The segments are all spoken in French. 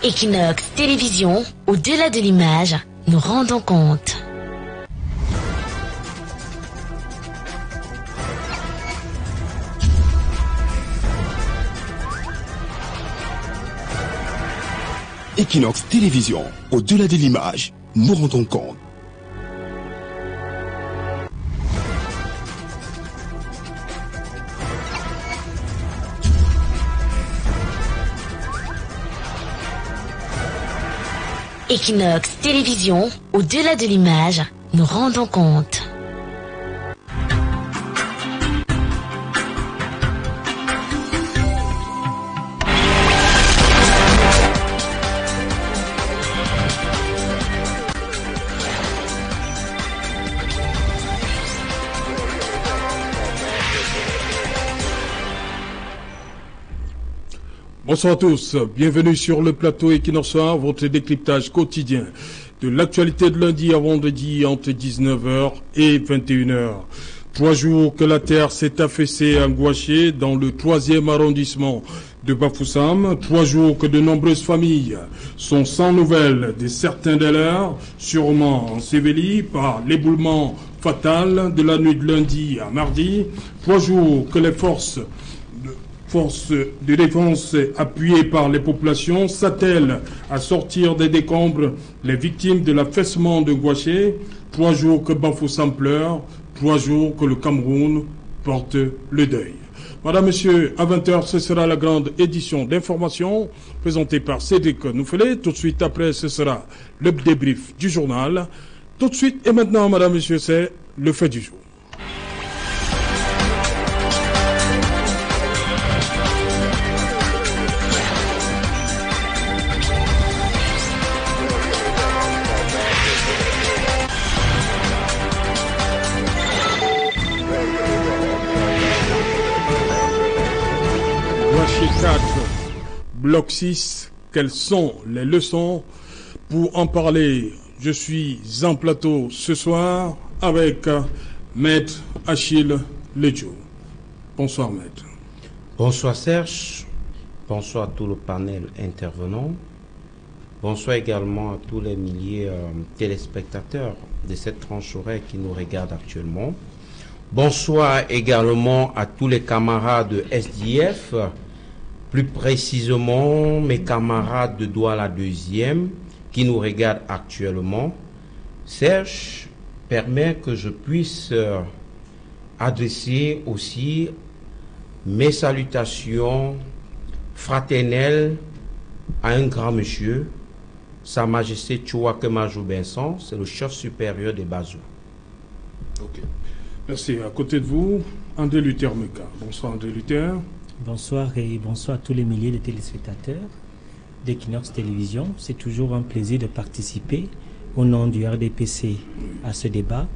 Equinox Télévision, au-delà de l'image, nous rendons compte. Equinox Télévision, au-delà de l'image, nous rendons compte. Equinox Télévision, au-delà de l'image, nous rendons compte. Bonsoir à tous, bienvenue sur le plateau Equinox Soir, votre décryptage quotidien de l'actualité de lundi à vendredi entre 19h et 21h. 3 jours que la terre s'est affaissée à Ngouaché dans le 3e arrondissement de Bafoussam. 3 jours que de nombreuses familles sont sans nouvelles de certains de leurs, sûrement ensevelis par l'éboulement fatal de la nuit de lundi à mardi. 3 jours que les forces de défense appuyées par les populations s'attellent à sortir des décombres les victimes de l'affaissement de Ngouaché. 3 jours que Bafoussam pleure, 3 jours que le Cameroun porte le deuil. Madame, Monsieur, à 20h, ce sera la grande édition d'information présentée par Cédric Noufelet. Tout de suite après, ce sera le débrief du journal. Tout de suite et maintenant, Madame, Monsieur, c'est le fait du jour. Bloc 6, quelles sont les leçons? Pour en parler, je suis en plateau ce soir avec Maître Achille Ledjo. Bonsoir Maître. Bonsoir Serge, bonsoir à tout le panel intervenant, bonsoir également à tous les milliers de téléspectateurs de cette tranche horaire qui nous regardent actuellement. Bonsoir également à tous les camarades de SDF, plus précisément mes camarades de Douala 2e qui nous regardent actuellement. Serge, permet que je puisse adresser aussi mes salutations fraternelles à un grand monsieur, Sa Majesté Tchouake Majou Benson, c'est le chef supérieur des Bazou. Ok. Merci. À côté de vous, André Luther Meka. Bonsoir André Luther. Bonsoir et bonsoir à tous les milliers de téléspectateurs d'Equinox Télévision. C'est toujours un plaisir de participer au nom du RDPC à ce débat.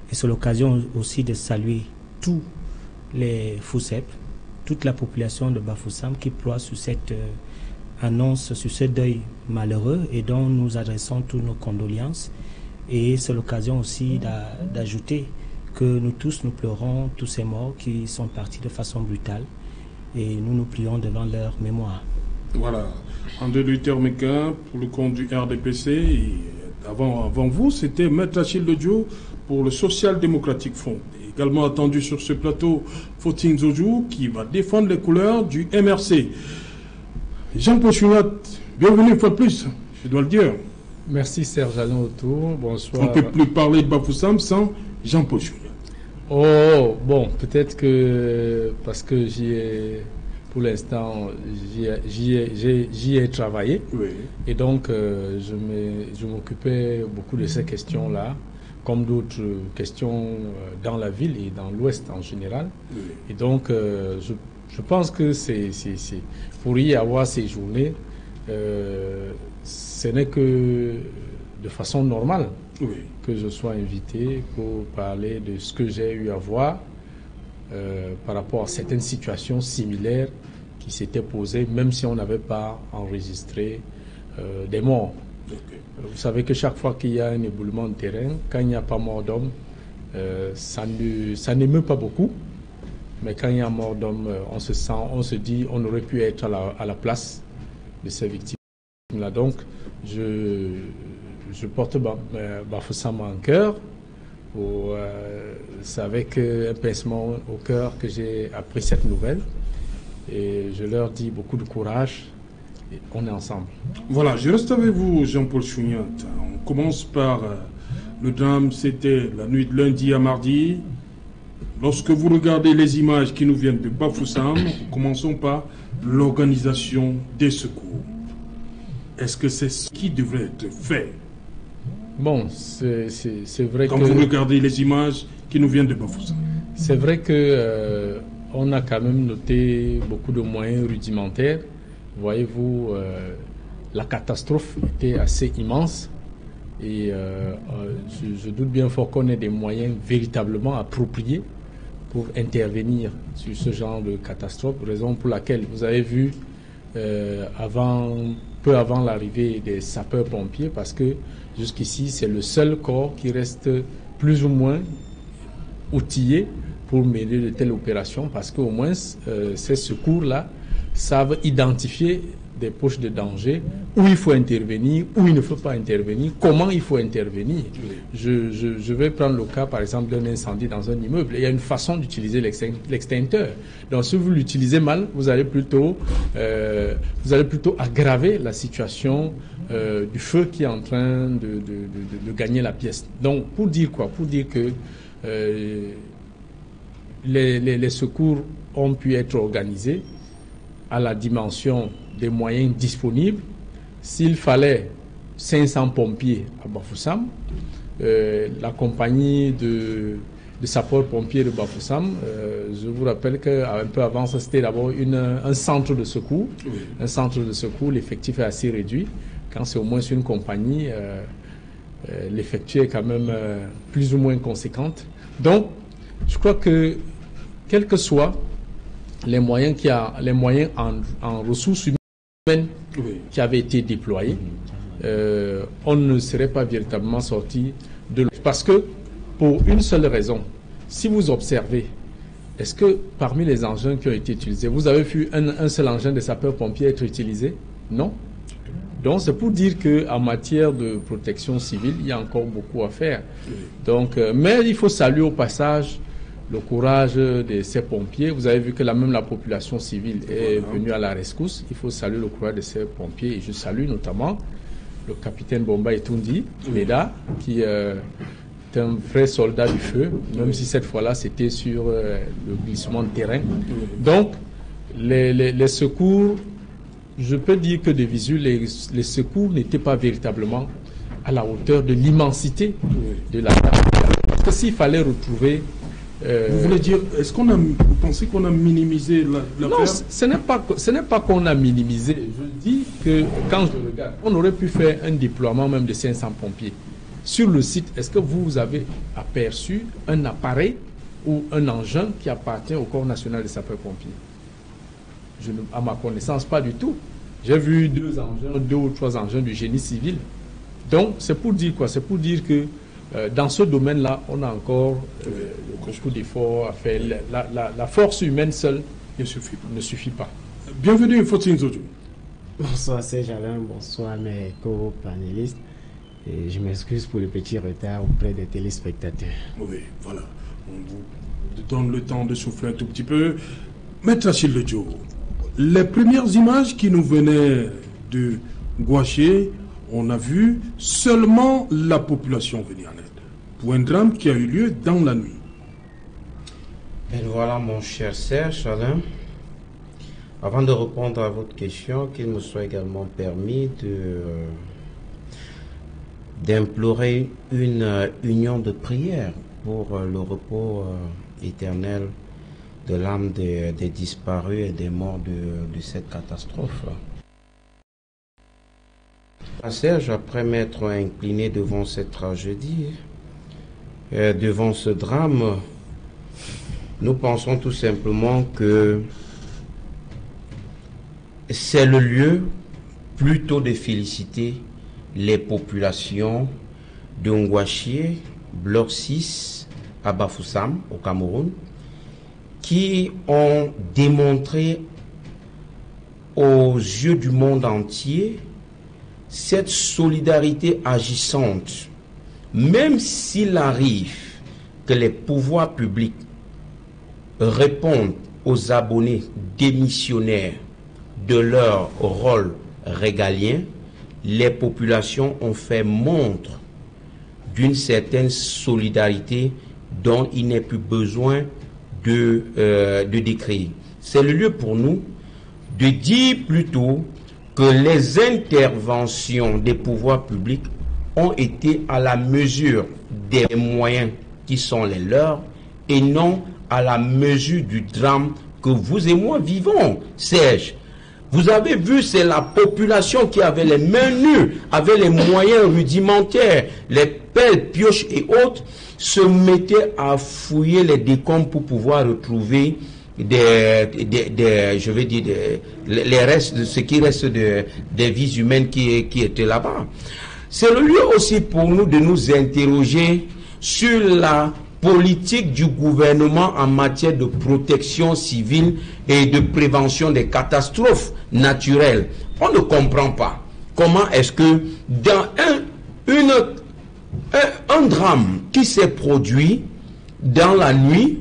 Et c'est l'occasion aussi de saluer tous les FOUSEP, toute la population de Bafoussam qui ploie sur cette annonce, sur ce deuil malheureux et dont nous adressons toutes nos condoléances. Et c'est l'occasion aussi d'ajouter que nous tous, nous pleurons tous ces morts qui sont partis de façon brutale. Et nous nous plions devant leur mémoire. Voilà. André Luther Meka pour le compte du RDPC. Et avant vous, c'était Maître Achille Ledjo pour le Social Democratic Front. Et également attendu sur ce plateau, Fautine Zojou qui va défendre les couleurs du MRC. Jean-Paul Chounat, bienvenue une fois de plus, je dois le dire. Merci Serge Alain autour. Bonsoir. On ne peut plus parler de Bafoussam sans Jean-Paul Chounat. Oh, bon, peut-être que parce que pour l'instant, j'y ai travaillé. Oui. Et donc, je m'occupais beaucoup de ces questions-là, comme d'autres questions dans la ville et dans l'Ouest en général. Oui. Et donc, je pense que pour y avoir séjourné, ce n'est que de façon normale. Oui. Que je sois invité pour parler de ce que j'ai eu à voir par rapport à certaines situations similaires qui s'étaient posées, même si on n'avait pas enregistré des morts. Okay. Vous savez que chaque fois qu'il y a un éboulement de terrain, quand il n'y a pas mort d'homme, ça n'émeut pas beaucoup, mais quand il y a mort d'homme, on se dit, on aurait pu être à la place de ces victimes là. Donc, je porte Bafoussam en cœur. C'est avec un pincement au cœur que j'ai appris cette nouvelle. Et je leur dis beaucoup de courage. Et on est ensemble. Voilà, je reste avec vous, Jean-Paul Chouniat. On commence par le drame, c'était la nuit de lundi à mardi. Lorsque vous regardez les images qui nous viennent de Bafoussam, commençons par l'organisation des secours. Est-ce que c'est ce qui devrait être fait? Bon, c'est vrai Quand vous regardez les images qui nous viennent de Bafoussam. C'est vrai que on a quand même noté beaucoup de moyens rudimentaires. Voyez-vous, la catastrophe était assez immense et je doute bien fort qu'on ait des moyens véritablement appropriés pour intervenir sur ce genre de catastrophe, raison pour laquelle vous avez vu peu avant l'arrivée des sapeurs-pompiers, parce que jusqu'ici c'est le seul corps qui reste plus ou moins outillé pour mener de telles opérations, parce qu'au moins ces secours-là savent identifier des poches de danger, où il faut intervenir, où il ne faut pas intervenir, comment il faut intervenir. Je vais prendre le cas, par exemple, d'un incendie dans un immeuble. Il y a une façon d'utiliser l'extincteur. Donc, si vous l'utilisez mal, vous allez plutôt aggraver la situation du feu qui est en train de gagner la pièce. Donc, pour dire quoi? Pour dire que les secours ont pu être organisés à la dimension des moyens disponibles. S'il fallait 500 pompiers à Bafoussam, la compagnie de sapeurs-pompiers de Bafoussam, je vous rappelle qu'un peu avant, c'était d'abord un centre de secours. Oui. Un centre de secours, l'effectif est assez réduit. Quand c'est au moins une compagnie, l'effectif est quand même plus ou moins conséquente. Donc, je crois que, quels que soient les moyens en ressources humaines qui avaient été déployés, on ne serait pas véritablement sorti de l'eau. Parce que, pour une seule raison, si vous observez, est-ce que parmi les engins qui ont été utilisés, vous avez vu un seul engin de sapeurs-pompiers être utilisé? Non. Donc, c'est pour dire qu'en matière de protection civile, il y a encore beaucoup à faire. Donc, mais il faut saluer au passage le courage de ces pompiers. Vous avez vu que la population civile est venue à la rescousse. Il faut saluer le courage de ces pompiers. Et je salue notamment le capitaine Bomba Etundi, Meda, qui est un vrai soldat du feu, même si cette fois-là, c'était sur le glissement de terrain. Donc, les secours, je peux dire que de visu, les secours n'étaient pas véritablement à la hauteur de l'immensité de la tâche. Parce que s'il fallait retrouver... vous voulez dire, vous pensez qu'on a minimisé l'affaire? Non, ce n'est pas qu'on a minimisé. Je dis que quand je regarde, on aurait pu faire un déploiement même de 500 pompiers. Sur le site, est-ce que vous avez aperçu un appareil ou un engin qui appartient au Corps national des sapeurs-pompiers? À ma connaissance, pas du tout. J'ai vu 2 ou 3 engins du génie civil. Donc, c'est pour dire quoi? C'est pour dire que dans ce domaine-là, on a encore beaucoup d'efforts à faire. La force humaine seule ne suffit pas. Bienvenue, Fautine Zodjo. Bonsoir Serge Alain, bonsoir mes co-panélistes. Et je m'excuse pour le petit retard auprès des téléspectateurs. Oui, voilà. On vous donne le temps de souffler un tout petit peu. Maître Achille Ledjo, les premières images qui nous venaient de Gouaché, on a vu seulement la population venir en aide pour un drame qui a eu lieu dans la nuit. Et voilà, mon cher Serge Alain. Avant de répondre à votre question, qu'il me soit également permis d'implorer une union de prière pour le repos éternel de l'âme des disparus et des morts de cette catastrophe. Serge, après m'être incliné devant cette tragédie, devant ce drame, nous pensons tout simplement que c'est le lieu plutôt de féliciter les populations de Ngouaché, bloc 6 à Bafoussam, au Cameroun, qui ont démontré aux yeux du monde entier cette solidarité agissante, même s'il arrive que les pouvoirs publics répondent aux abonnés démissionnaires de leur rôle régalien, les populations ont fait montre d'une certaine solidarité dont il n'est plus besoin de décrire. C'est le lieu pour nous de dire plutôt que les interventions des pouvoirs publics ont été à la mesure des moyens qui sont les leurs et non à la mesure du drame que vous et moi vivons. Serge, vous avez vu, c'est la population qui avait les mains nues, avait les moyens rudimentaires, les pelles, pioches et autres, se mettait à fouiller les décombres pour pouvoir retrouver je vais dire les restes de ce qui reste des vies humaines qui étaient là-bas. C'est le lieu aussi pour nous de nous interroger sur la politique du gouvernement en matière de protection civile et de prévention des catastrophes naturelles. On ne comprend pas comment est-ce que dans un drame qui s'est produit dans la nuit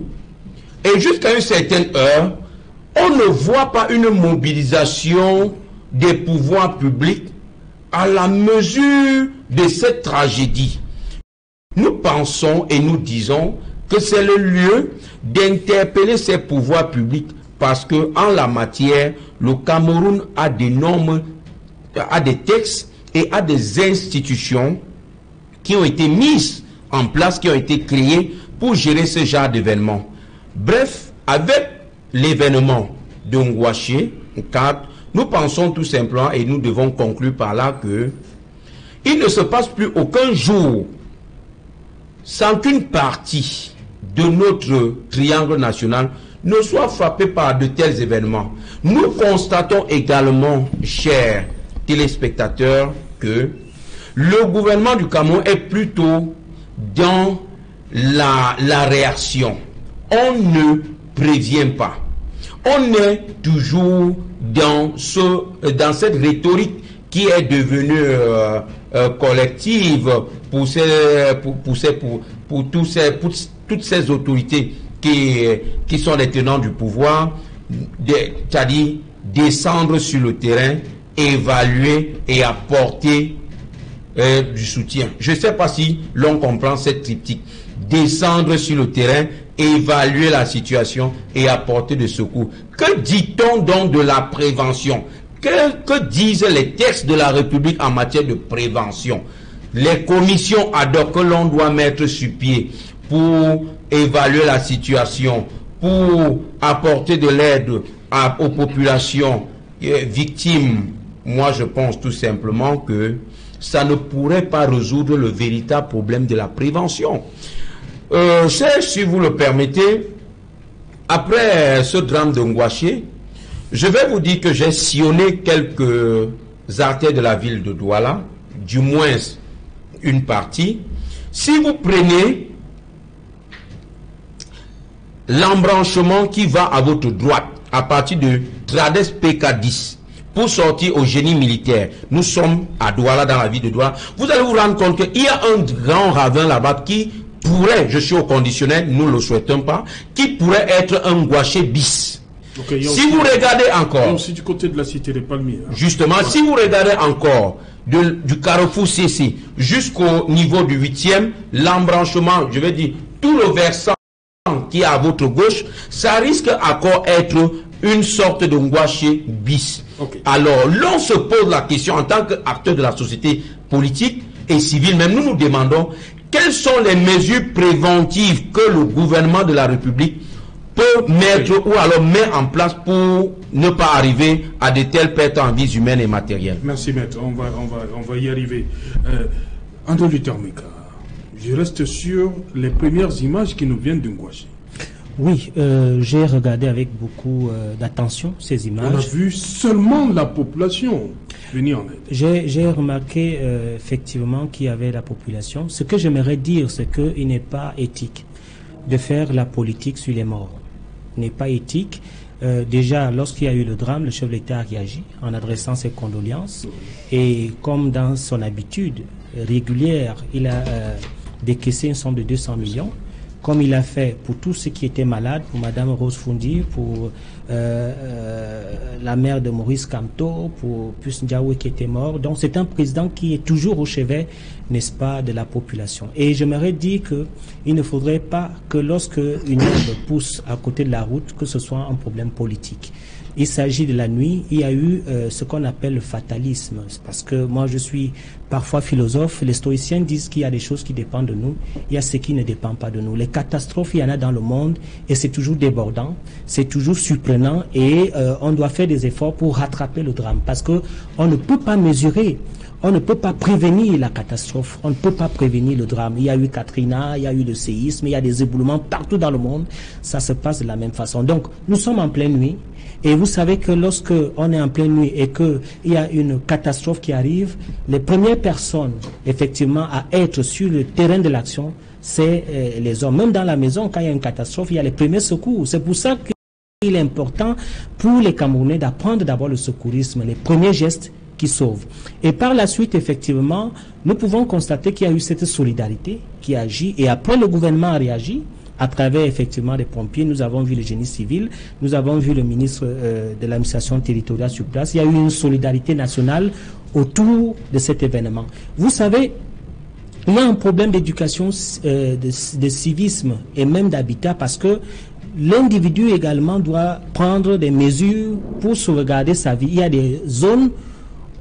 et jusqu'à une certaine heure, on ne voit pas une mobilisation des pouvoirs publics à la mesure de cette tragédie. Nous pensons et nous disons que c'est le lieu d'interpeller ces pouvoirs publics parce que en la matière, le Cameroun a des normes, a des textes et a des institutions qui ont été mises en place, qui ont été créées pour gérer ce genre d'événements. Bref, avec l'événement de Ngouaché, nous pensons tout simplement, et nous devons conclure par là, que il ne se passe plus aucun jour sans qu'une partie de notre triangle national ne soit frappée par de tels événements. Nous constatons également, chers téléspectateurs, que le gouvernement du Cameroun est plutôt dans la réaction. On ne prévient pas. On est toujours dans cette rhétorique qui est devenue collective pour toutes ces autorités qui sont les tenants du pouvoir, c'est-à-dire descendre sur le terrain, évaluer et apporter du soutien. Je ne sais pas si l'on comprend cette triptyque. Descendre sur le terrain, évaluer la situation et apporter des secours. Que dit-on donc de la prévention? Que disent les textes de la République en matière de prévention? Les commissions ad hoc que l'on doit mettre sur pied pour évaluer la situation, pour apporter de l'aide aux populations victimes. Moi, je pense tout simplement que ça ne pourrait pas résoudre le véritable problème de la prévention. Si vous le permettez, après ce drame de Ngouaché, je vais vous dire que j'ai sillonné quelques artères de la ville de Douala, du moins une partie. Si vous prenez l'embranchement qui va à votre droite, à partir de Trades PK10, pour sortir au génie militaire, nous sommes à Douala, dans la ville de Douala, vous allez vous rendre compte qu'il y a un grand ravin là-bas qui pourrait, je suis au conditionnel, nous ne le souhaitons pas, qui pourrait être un Ngouaché bis. Okay, si vous regardez encore, aussi du côté de la cité des Palmiers, hein. Justement, ouais. Si vous regardez encore du carrefour CC jusqu'au niveau du 8e, l'embranchement, je vais dire, tout le versant qui est à votre gauche, ça risque encore être une sorte de Ngouaché bis. Okay. Alors, l'on se pose la question en tant qu'acteur de la société politique et civile, même nous nous demandons quelles sont les mesures préventives que le gouvernement de la République peut mettre ou alors met en place pour ne pas arriver à de telles pertes en vies humaines et matérielles. Merci maître, on va y arriver. André Luther Meka, je reste sur les premières images qui nous viennent de Ngouaché. Oui, j'ai regardé avec beaucoup d'attention ces images. On a vu seulement la population venir en aide. J'ai remarqué effectivement qu'il y avait la population. Ce que j'aimerais dire, c'est qu'il n'est pas éthique de faire la politique sur les morts. Il n'est pas éthique Déjà, lorsqu'il y a eu le drame, le chef de l'État a réagi en adressant ses condoléances. Et comme dans son habitude régulière, il a décaissé une somme de 200 millions. Comme il a fait pour tous ceux qui étaient malades, pour Madame Rose Fundi, pour la mère de Maurice Kamto, pour Puss Ndiaye qui était mort. Donc c'est un président qui est toujours au chevet, n'est-ce pas, de la population. Et j'aimerais dire qu'il ne faudrait pas que lorsque une herbe pousse à côté de la route, que ce soit un problème politique. Il s'agit de la nuit, il y a eu ce qu'on appelle le fatalisme, parce que moi je suis parfois philosophe, les stoïciens disent qu'il y a des choses qui dépendent de nous, il y a ce qui ne dépend pas de nous. Les catastrophes, il y en a dans le monde et c'est toujours débordant, c'est toujours surprenant et on doit faire des efforts pour rattraper le drame, parce que on ne peut pas mesurer. On ne peut pas prévenir la catastrophe, on ne peut pas prévenir le drame. Il y a eu Katrina, il y a eu le séisme, il y a des éboulements partout dans le monde, ça se passe de la même façon. Donc nous sommes en pleine nuit. Et vous savez que lorsque on est en pleine nuit et qu'il y a une catastrophe qui arrive, les premières personnes, effectivement, à être sur le terrain de l'action, c'est les hommes. Même dans la maison, quand il y a une catastrophe, il y a les premiers secours. C'est pour ça qu'il est important pour les Camerounais d'apprendre d'abord le secourisme, les premiers gestes qui sauvent. Et par la suite, effectivement, nous pouvons constater qu'il y a eu cette solidarité qui agit. Et après, le gouvernement a réagi. À travers effectivement les pompiers, nous avons vu le génie civil, nous avons vu le ministre de l'administration territoriale sur place. Il y a eu une solidarité nationale autour de cet événement. Vous savez, il y a un problème d'éducation, de civisme et même d'habitat, parce que l'individu également doit prendre des mesures pour sauvegarder sa vie. Il y a des zones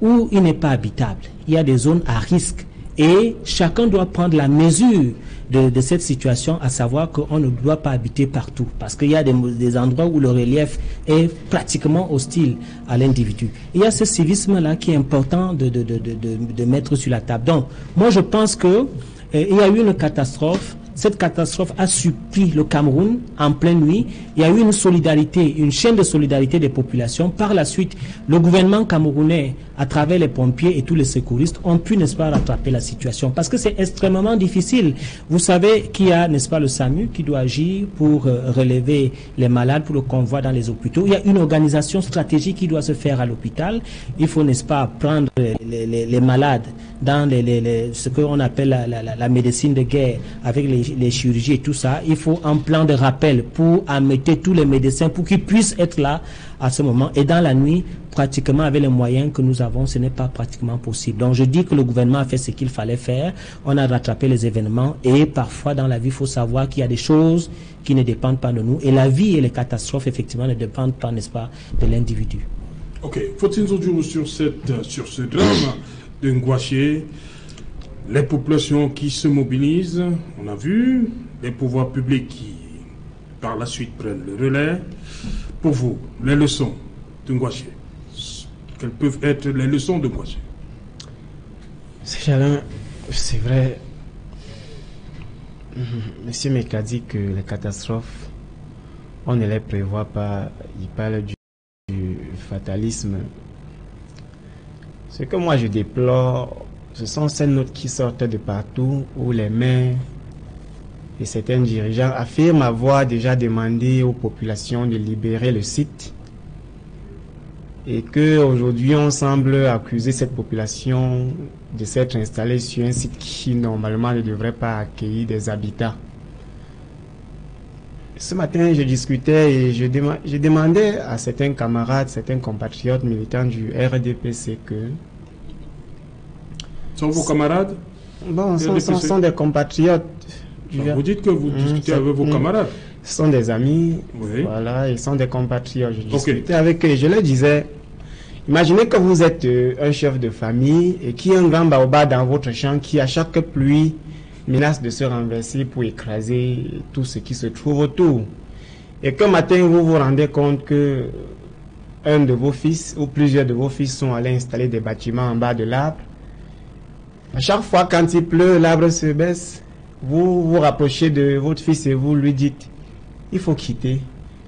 où il n'est pas habitable, il y a des zones à risque et chacun doit prendre la mesure de cette situation, à savoir qu'on ne doit pas habiter partout, parce qu'il y a des endroits où le relief est pratiquement hostile à l'individu. Il y a ce civisme-là qui est important de mettre sur la table. Donc, moi je pense que il y a eu une catastrophe. Cette catastrophe a surpris le Cameroun en pleine nuit. Il y a eu une solidarité, une chaîne de solidarité des populations. Par la suite, le gouvernement camerounais, à travers les pompiers et tous les secouristes, ont pu, n'est-ce pas, rattraper la situation. Parce que c'est extrêmement difficile. Vous savez qu'il y a, n'est-ce pas, le SAMU qui doit agir pour relever les malades, pour le convoi dans les hôpitaux. Il y a une organisation stratégique qui doit se faire à l'hôpital. Il faut, n'est-ce pas, prendre les malades dans ce qu'on appelle la médecine de guerre, avec les chirurgies et tout ça. Il faut un plan de rappel pour amener tous les médecins pour qu'ils puissent être là à ce moment. Et dans la nuit, pratiquement avec les moyens que nous avons, ce n'est pas pratiquement possible. Donc je dis que le gouvernement a fait ce qu'il fallait faire. On a rattrapé les événements et parfois dans la vie, il faut savoir qu'il y a des choses qui ne dépendent pas de nous. Et la vie et les catastrophes, effectivement, ne dépendent pas, n'est-ce pas, de l'individu. Ok. Faut-il nous dire sur ce drame de Ngouaché, les populations qui se mobilisent, on a vu, les pouvoirs publics qui, par la suite, prennent le relais. Pour vous, les leçons de Ngouaché, quelles peuvent être les leçons de Ngouaché? C'est vrai. Monsieur Meka dit que les catastrophes, on ne les prévoit pas. Il parle du fatalisme. Ce que moi je déplore, ce sont ces notes qui sortent de partout où les maires et certains dirigeants affirment avoir déjà demandé aux populations de libérer le site et qu'aujourd'hui on semble accuser cette population de s'être installée sur un site qui normalement ne devrait pas accueillir des habitats. Ce matin je discutais et je demandais à certains camarades, certains compatriotes militants du RDPC que... Sont vos camarades? Bon, sont des compatriotes. Vous dites que vous discutez avec vos camarades? Ce sont des amis, oui. Voilà, ils sont des compatriotes. Je discutais avec eux et je leur disais, imaginez que vous êtes un chef de famille et qu'il y a un grand baobab dans votre champ qui, à chaque pluie, menace de se renverser pour écraser tout ce qui se trouve autour. Et qu'un matin, vous vous rendez compte que un de vos fils ou plusieurs de vos fils sont allés installer des bâtiments en bas de l'arbre. À chaque fois, quand il pleut, l'arbre se baisse. Vous vous rapprochez de votre fils et vous lui dites, il faut quitter.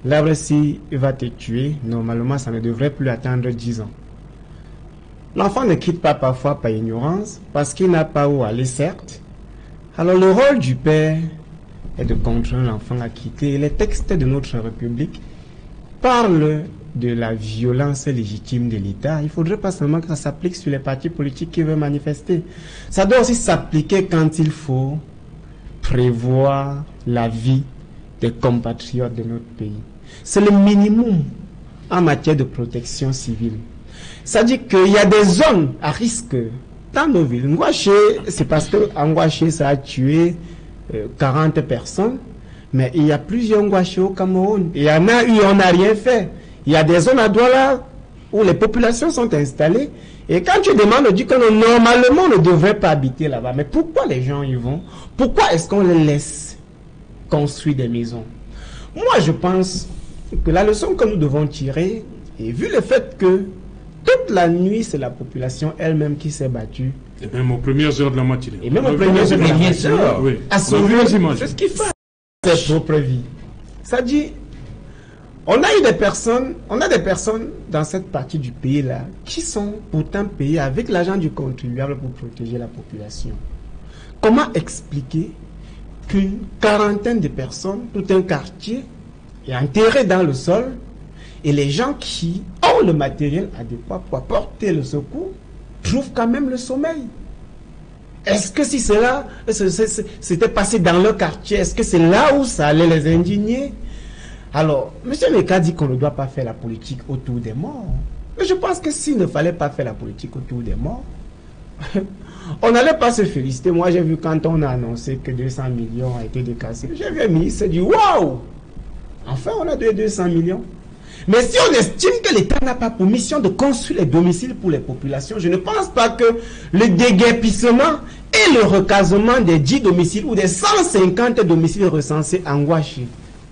L'arbre, s'il va te tuer, normalement, ça ne devrait plus attendre 10 ans. L'enfant ne quitte pas parfois par ignorance, parce qu'il n'a pas où aller, certes. Alors, le rôle du père est de contraindre l'enfant à quitter. Les textes de notre République parle de la violence légitime de l'État, il ne faudrait pas seulement que ça s'applique sur les partis politiques qui veulent manifester. Ça doit aussi s'appliquer quand il faut prévoir la vie des compatriotes de notre pays. C'est le minimum en matière de protection civile. Ça dit qu'il y a des zones à risque dans nos villes. Ngouaché, c'est parce que Ngouaché, ça a tué 40 personnes, mais il y a plusieurs Ngouaché au Cameroun. Il y en a eu, on n'a rien fait. Il y a des zones à Douala où les populations sont installées. Et quand tu demandes, on dit que normalement, on ne devrait pas habiter là-bas. Mais pourquoi les gens y vont? Pourquoi est-ce qu'on les laisse construire des maisons? Moi, je pense que la leçon que nous devons tirer, et vu le fait que toute la nuit, c'est la population elle-même qui s'est battue. Et même aux premières heures de la matinée. Et même aux premières heures de la matinée. Oui. À sauver, c'est ce qu'il fait. Ses propres vies. Ça dit, on a des personnes dans cette partie du pays-là qui sont pourtant payées avec l'argent du contribuable pour protéger la population. Comment expliquer qu'une quarantaine de personnes, tout un quartier, est enterré dans le sol et les gens qui ont le matériel adéquat pour apporter le secours trouvent quand même le sommeil? Est-ce que si cela s'était passé dans leur quartier, est-ce que c'est là où ça allait les indigner? Alors, M. Meka dit qu'on ne doit pas faire la politique autour des morts. Mais je pense que s'il ne fallait pas faire la politique autour des morts, on n'allait pas se féliciter. Moi, j'ai vu quand on a annoncé que 200 millions ont été décaissés. J'ai vu un ministre dit, waouh! Enfin, on a 200 millions. Mais si on estime que l'État n'a pas pour mission de construire les domiciles pour les populations, je ne pense pas que le déguerpissement et le recasement des 10 domiciles ou des 150 domiciles recensés en Ngouaché,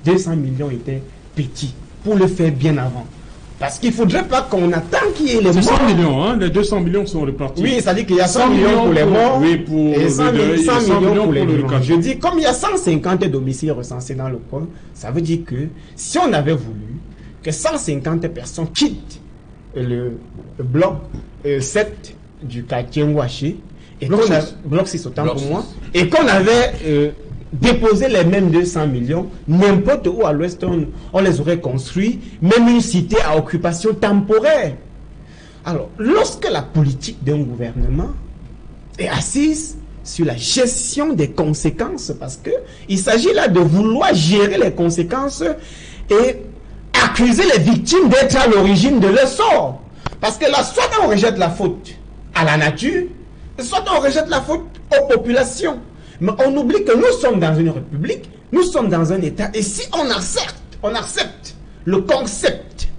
200 millions étaient petits pour le faire bien avant. Parce qu'il ne faudrait pas qu'on attend qu'il y ait les morts. 100 millions, hein? Les 200 millions sont répartis. Oui, ça dit qu'il y a 100 millions pour les morts, oui, pour et 100 millions pour les vivants. Je dis, dis, comme il y a 150 domiciles recensés dans le pôle, ça veut dire que si on avait voulu que 150 personnes quittent le bloc 7 du quartier Ngouaché, et bloc 6 autant pour moi, et qu'on avait déposer les mêmes 200 millions, n'importe où à l'ouest, on les aurait construits, même une cité à occupation temporaire. Alors, lorsque la politique d'un gouvernement est assise sur la gestion des conséquences, parce que il s'agit là de vouloir gérer les conséquences et accuser les victimes d'être à l'origine de leur sort. Parce que là, soit on rejette la faute à la nature, soit on rejette la faute aux populations. Mais on oublie que nous sommes dans une république, nous sommes dans un État, et si on accepte le concept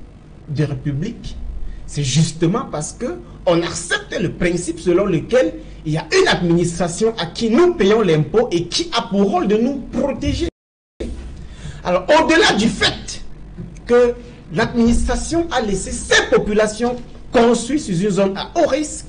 de république, c'est justement parce que on accepte le principe selon lequel il y a une administration à qui nous payons l'impôt et qui a pour rôle de nous protéger. Alors, au-delà du fait que l'administration a laissé ces populations construire sur une zone à haut risque,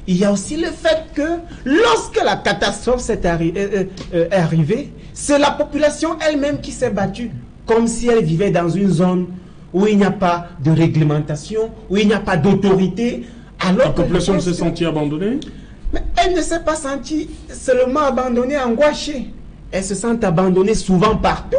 il y a aussi le fait que lorsque la catastrophe est arrivée, c'est la population elle-même qui s'est battue, comme si elle vivait dans une zone où il n'y a pas de réglementation, où il n'y a pas d'autorité. La population s'est sentie abandonnée? Mais elle ne s'est pas sentie seulement abandonnée en Ngouaché. Elle se sent abandonnée souvent partout.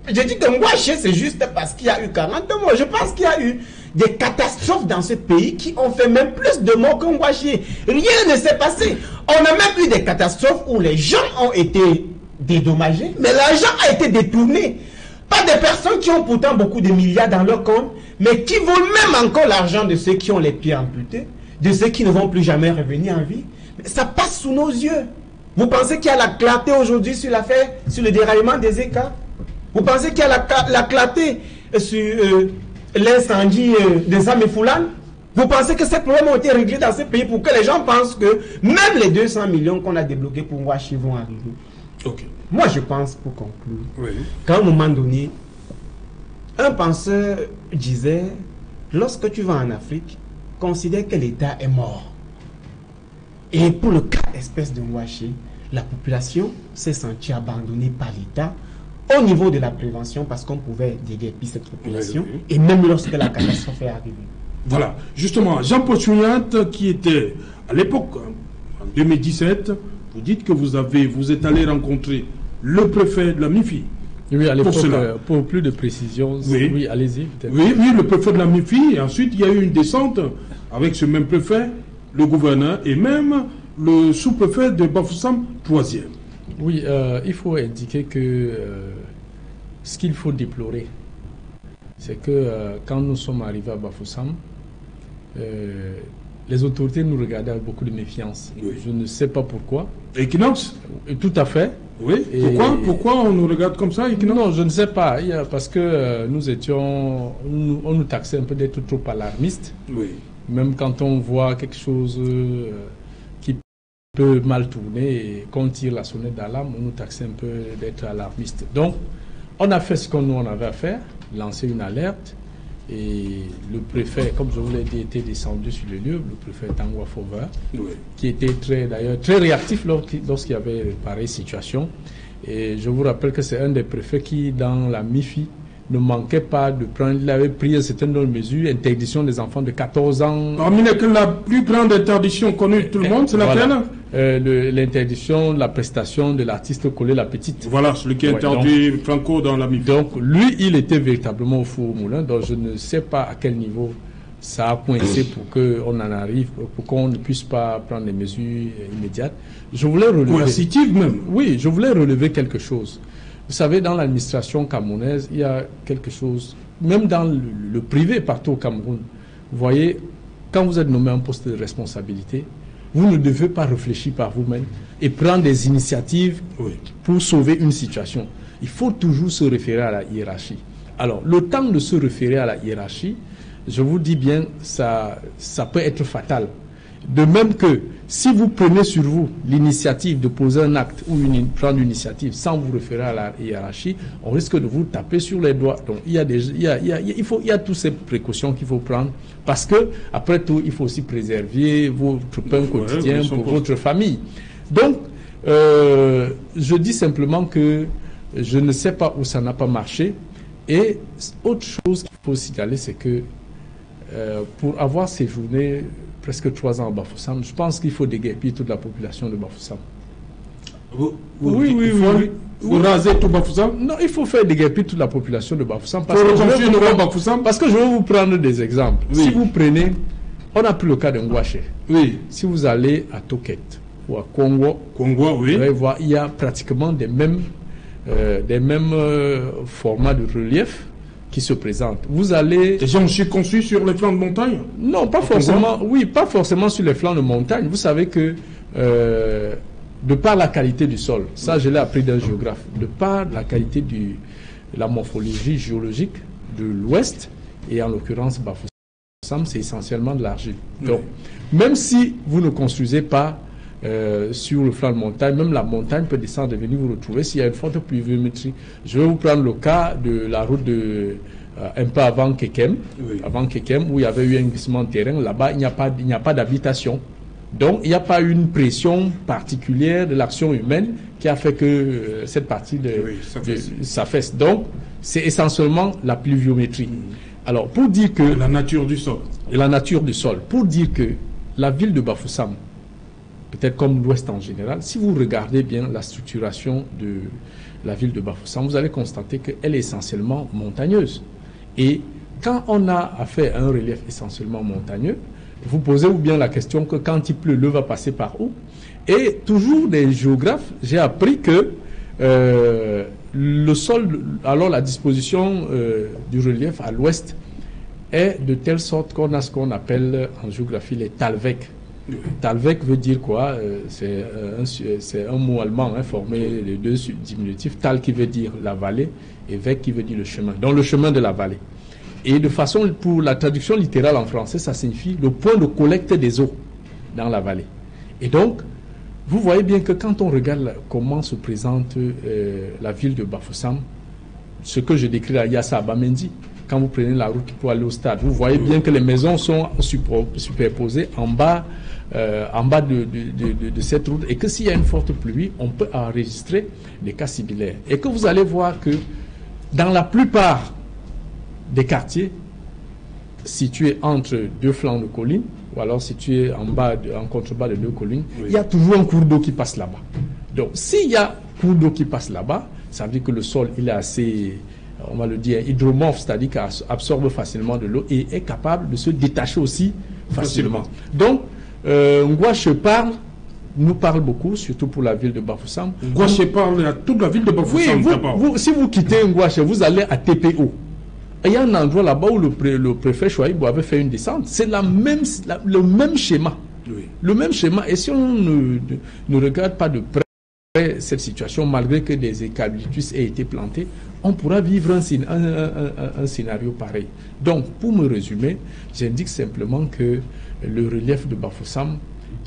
Je dis que Ngouaché, c'est juste parce qu'il y a eu 40 morts. Je pense qu'il y a eu des catastrophes dans ce pays qui ont fait même plus de morts que Ngouaché. Rien ne s'est passé. On a même eu des catastrophes où les gens ont été dédommagés, mais l'argent a été détourné. Pas des personnes qui ont pourtant beaucoup de milliards dans leur compte, mais qui volent même encore l'argent de ceux qui ont les pieds amputés, de ceux qui ne vont plus jamais revenir en vie. Mais ça passe sous nos yeux. Vous pensez qu'il y a la clarté aujourd'hui sur l'affaire, sur le déraillement des écarts? Vous pensez qu'il y a la clarté sur l'incendie de Zamefoulan? Vous pensez que ces problèmes ont été réglés dans ce pays pour que les gens pensent que même les 200 millions qu'on a débloqués pour Ngouaché vont arriver? Ok. Moi, je pense, pour conclure, oui, qu'à un moment donné, un penseur disait, lorsque tu vas en Afrique, considère que l'État est mort. Et pour le cas espèce de Ngouaché, la population s'est sentie abandonnée par l'État au niveau de la prévention parce qu'on pouvait déguerpir cette population, oui, oui, et même lorsque la catastrophe est arrivée. Voilà, justement, Jean-Paul Chouyat, qui était à l'époque, en 2017, vous dites que vous êtes allé rencontrer le préfet de la MIFI Oui, à l'époque, pour plus de précision, oui allez-y. Oui, le préfet de la MIFI, et ensuite il y a eu une descente avec ce même préfet, le gouverneur et même le sous-préfet de Bafoussam, 3e. Oui, il faut indiquer que ce qu'il faut déplorer, c'est que quand nous sommes arrivés à Bafoussam, les autorités nous regardaient avec beaucoup de méfiance. Oui. Je ne sais pas pourquoi. Equinox? Tout à fait. Oui. Pourquoi on nous regarde comme ça, Equinox? Non, je ne sais pas. Parce que on nous taxait un peu d'être trop alarmistes. Oui. Même quand on voit quelque chose qui peut mal tourner et qu'on tire la sonnette d'alarme, on nous taxait un peu d'être alarmistes. Donc, on a fait ce qu'on avait à faire, lancer une alerte. Et le préfet, comme je vous l'ai dit, était descendu sur le lieu, le préfet Tangwa Fauver, qui était très réactif lorsqu'il y avait pareille situation. Et je vous rappelle que c'est un des préfets qui, dans la MIFI, ne manquait pas de prendre, il avait pris un certain nombre de mesures, interdiction des enfants de 14 ans. Parmi lesquelles la plus grande interdiction connue de tout le monde, c'est laquelle? L'interdiction de la prestation de l'artiste Collé la Petite. Voilà, celui qui interdit Franco dans la MIFI. Donc lui, il était véritablement au four au moulin, donc je ne sais pas à quel niveau ça a coincé pour qu'on en arrive, pour qu'on ne puisse pas prendre des mesures immédiates. Je voulais relever... Coercitive même. Oui, je voulais relever quelque chose. Vous savez, dans l'administration camerounaise, il y a quelque chose, même dans le privé partout au Cameroun, vous voyez, quand vous êtes nommé à un poste de responsabilité, vous ne devez pas réfléchir par vous-même et prendre des initiatives pour sauver une situation. Il faut toujours se référer à la hiérarchie. Alors, le temps de se référer à la hiérarchie, je vous dis bien, ça peut être fatal. De même que si vous prenez sur vous l'initiative de poser un acte ou prendre une initiative sans vous référer à la hiérarchie, on risque de vous taper sur les doigts. Donc il y a toutes ces précautions qu'il faut prendre parce que après tout, il faut aussi préserver votre pain quotidien pour votre famille. Donc, je dis simplement que je ne sais pas où ça n'a pas marché. Et autre chose qu'il faut signaler, c'est que pour avoir séjourné presque 3 ans à Bafoussam, je pense qu'il faut déguerpir toute la population de Bafoussam. Oui. Vous rasez tout Bafoussam? Non, il faut faire déguerpir toute la population de Bafoussam. Parce que je vais vous prendre des exemples. Oui. Si vous prenez, on a pris le cas de Ngouaché. Oui. Si vous allez à Toket ou à Congo, vous allez voir, il y a pratiquement des mêmes formats de relief qui se présentent. Vous allez... Des gens circoncis sur les flancs de montagne? Non, pas forcément. Oui, pas forcément sur les flancs de montagne. Vous savez que de par la qualité du sol, ça je l'ai appris d'un géographe, de par la qualité de la morphologie géologique de l'ouest, et en l'occurrence Bafoussam, c'est essentiellement de l'argile. Donc, même si vous ne construisez pas sur le flanc de montagne, même la montagne peut descendre et venir vous retrouver s'il y a une forte pluviométrie. Je vais vous prendre le cas de la route de un peu avant Kekem, où il y avait eu un glissement de terrain. Là-bas, il n'y a pas d'habitation. Donc, il n'y a pas une pression particulière de l'action humaine qui a fait que cette partie s'affaisse. Donc, c'est essentiellement la pluviométrie. Alors, pour dire que... La nature du sol. Et la nature du sol. Pour dire que la ville de Bafoussam, peut-être comme l'Ouest en général, si vous regardez bien la structuration de la ville de Bafoussam, vous allez constater qu'elle est essentiellement montagneuse. Et quand on a affaire à un relief essentiellement montagneux, vous posez-vous bien la question que quand il pleut, l'eau va passer par où? Et toujours des géographes, j'ai appris que le sol, alors la disposition du relief à l'ouest est de telle sorte qu'on a ce qu'on appelle en géographie les talvecs. Talvec veut dire quoi? C'est un mot allemand formé de deux diminutifs. Tal qui veut dire la vallée et vec qui veut dire le chemin. Donc le chemin de la vallée. Et de façon, pour la traduction littérale en français, ça signifie le point de collecte des eaux dans la vallée. Et donc, vous voyez bien que quand on regarde comment se présente la ville de Bafoussam, ce que je décris là, il y a ça à Bamendi. Quand vous prenez la route pour aller au stade, vous voyez bien que les maisons sont superposées en bas de cette route, et que s'il y a une forte pluie, on peut enregistrer des cas similaires. Et que vous allez voir que dans la plupart des quartiers situés entre deux flancs de collines, ou alors situés en contrebas de deux collines, il y a toujours un cours d'eau qui passe là-bas. Donc, s'il y a un cours d'eau qui passe là-bas, Ça veut dire que le sol, il est assez, on va le dire, hydromorphe, c'est-à-dire qu'il absorbe facilement de l'eau et est capable de se détacher aussi facilement. Donc, Ngouache nous parle beaucoup, surtout pour la ville de Bafoussam. Ngouache parle à toute la ville de Bafoussam. Oui, si vous quittez Ngouache, vous allez à TPO. Et il y a un endroit là-bas où le préfet Chouaïbou avait fait une descente. C'est le même schéma. Oui. Le même schéma. Et si on ne regarde pas de près cette situation, malgré que des eucalyptus aient été plantés, on pourra vivre un scénario pareil. Donc, pour me résumer, j'indique simplement que le relief de Bafoussam,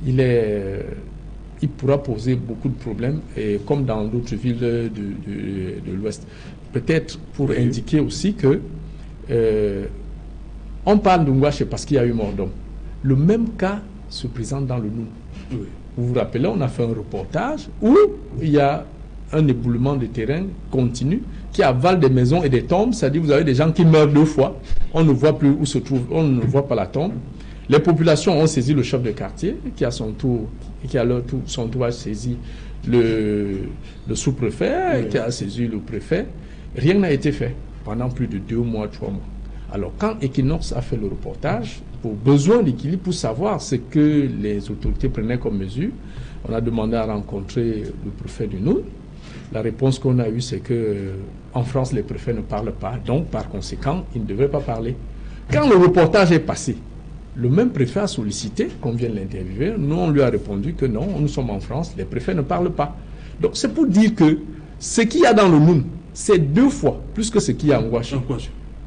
il pourra poser beaucoup de problèmes, et comme dans d'autres villes de l'Ouest. Peut-être pour indiquer aussi que on parle de Ngouache parce qu'il y a eu mort d'homme. Le même cas se présente dans le Noun. Oui. Vous vous rappelez, on a fait un reportage où il y a un éboulement de terrain continu qui avale des maisons et des tombes. C'est-à-dire vous avez des gens qui meurent 2 fois. On ne voit plus où se trouve, on ne voit pas la tombe. Les populations ont saisi le chef de quartier qui a son tour a saisi le sous-préfet, qui a saisi le préfet. Rien n'a été fait pendant plus de 2 mois, 3 mois. Alors quand Equinox a fait le reportage, pour besoin d'équilibre, pour savoir ce que les autorités prenaient comme mesure, on a demandé à rencontrer le préfet du Noun. La réponse qu'on a eue, c'est que en France, les préfets ne parlent pas, donc par conséquent, ils ne devraient pas parler. Quand le reportage est passé, le même préfet a sollicité qu'on vienne l'interviewer. Nous, on lui a répondu que non, nous sommes en France, les préfets ne parlent pas. Donc c'est pour dire que ce qu'il y a dans le Noun, c'est 2 fois plus que ce qu'il y a en Ngouache.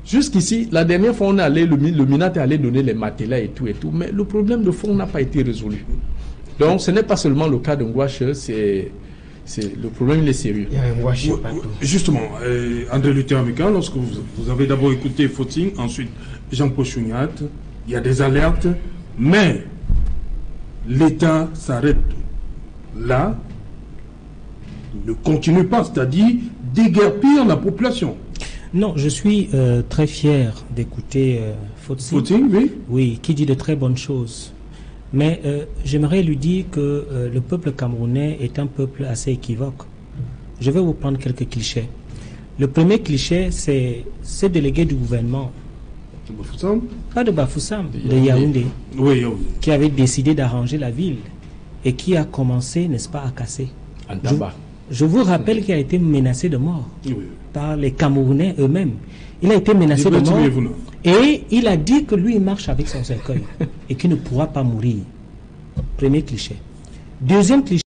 Jusqu'ici, la dernière fois, on est allé, le MINAT est allé donner les matelas et tout, mais le problème de fond n'a pas été résolu. Donc, ce n'est pas seulement le cas de Ngouache, le problème, il est sérieux. Justement, André Luther Amika, lorsque vous avez d'abord écouté Footing, ensuite Jean-Paul Chouniat, il y a des alertes, mais l'État s'arrête là, ne continue pas, c'est-à-dire déguerpir la population. Non, je suis très fier d'écouter Footing, oui. Oui, qui dit de très bonnes choses. Mais j'aimerais lui dire que le peuple camerounais est un peuple assez équivoque. Je vais vous prendre quelques clichés. Le premier cliché, c'est ce délégué du gouvernement. De Bafoussam? Pas de Bafoussam, de Yaoundé. Oui, Yaoundé. Qui avait décidé d'arranger la ville et qui a commencé, n'est-ce pas, à casser. Je vous rappelle qu'il a été menacé de mort par les Camerounais eux-mêmes. Il a été menacé de mort et il a dit que lui, il marche avec son cercueil et qu'il ne pourra pas mourir. Premier cliché. Deuxième cliché,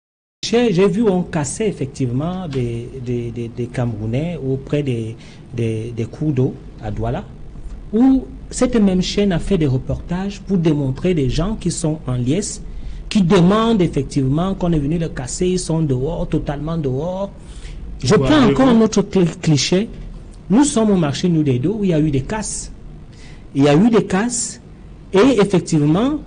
j'ai vu on cassait effectivement des Camerounais auprès des cours d'eau à Douala, où cette même chaîne a fait des reportages pour démontrer des gens qui sont en liesse, qui demandent effectivement qu'on est venu le casser, ils sont dehors, totalement dehors. Je prends encore un autre cliché. Nous sommes au marché Noudedo où il y a eu des casses. Il y a eu des casses et effectivement,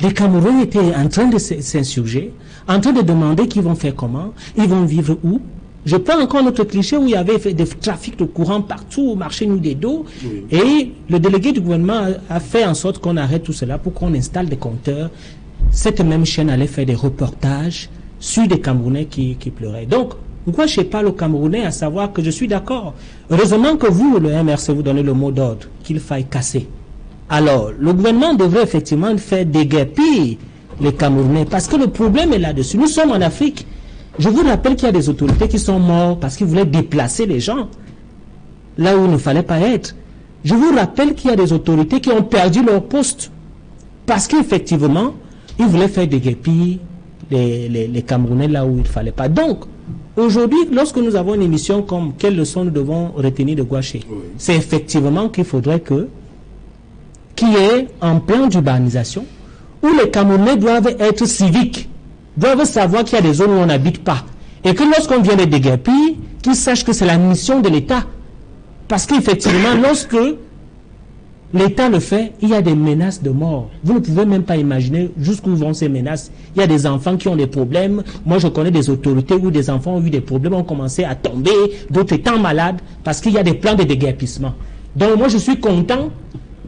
les Camerounais étaient en train de s'insurger, en train de demander qu'ils vont faire comment, ils vont vivre où. Je prends encore un autre cliché où il y avait des trafics de courant partout au marché Noudedo et le délégué du gouvernement a fait en sorte qu'on arrête tout cela pour qu'on installe des compteurs. Cette même chaîne allait faire des reportages sur des Camerounais qui pleuraient. Donc, pourquoi je parle aux Camerounais à savoir que je suis d'accord. Heureusement que vous, le MRC, vous donnez le mot d'ordre qu'il faille casser. Alors, le gouvernement devrait effectivement faire déguerpir les Camerounais parce que le problème est là-dessus. Nous sommes en Afrique. Je vous rappelle qu'il y a des autorités qui sont mortes parce qu'ils voulaient déplacer les gens là où il ne fallait pas être. Je vous rappelle qu'il y a des autorités qui ont perdu leur poste parce qu'effectivement, ils voulaient faire déguerpir les Camerounais là où il ne fallait pas. Donc, aujourd'hui, lorsque nous avons une émission comme quelle leçon nous devons retenir de Ngouache, c'est effectivement qu'il faudrait qu'il y ait un plan d'urbanisation où les Camerounais doivent être civiques, doivent savoir qu'il y a des zones où on n'habite pas. Et que lorsqu'on vient les déguerpir, qu'ils sachent que c'est la mission de l'État. Parce qu'effectivement, lorsque l'État le fait, il y a des menaces de mort. Vous ne pouvez même pas imaginer jusqu'où vont ces menaces. Il y a des enfants qui ont des problèmes. Moi, je connais des autorités où des enfants ont eu des problèmes, ont commencé à tomber, d'autres étant malades, parce qu'il y a des plans de déguerpissement. Donc, moi, je suis content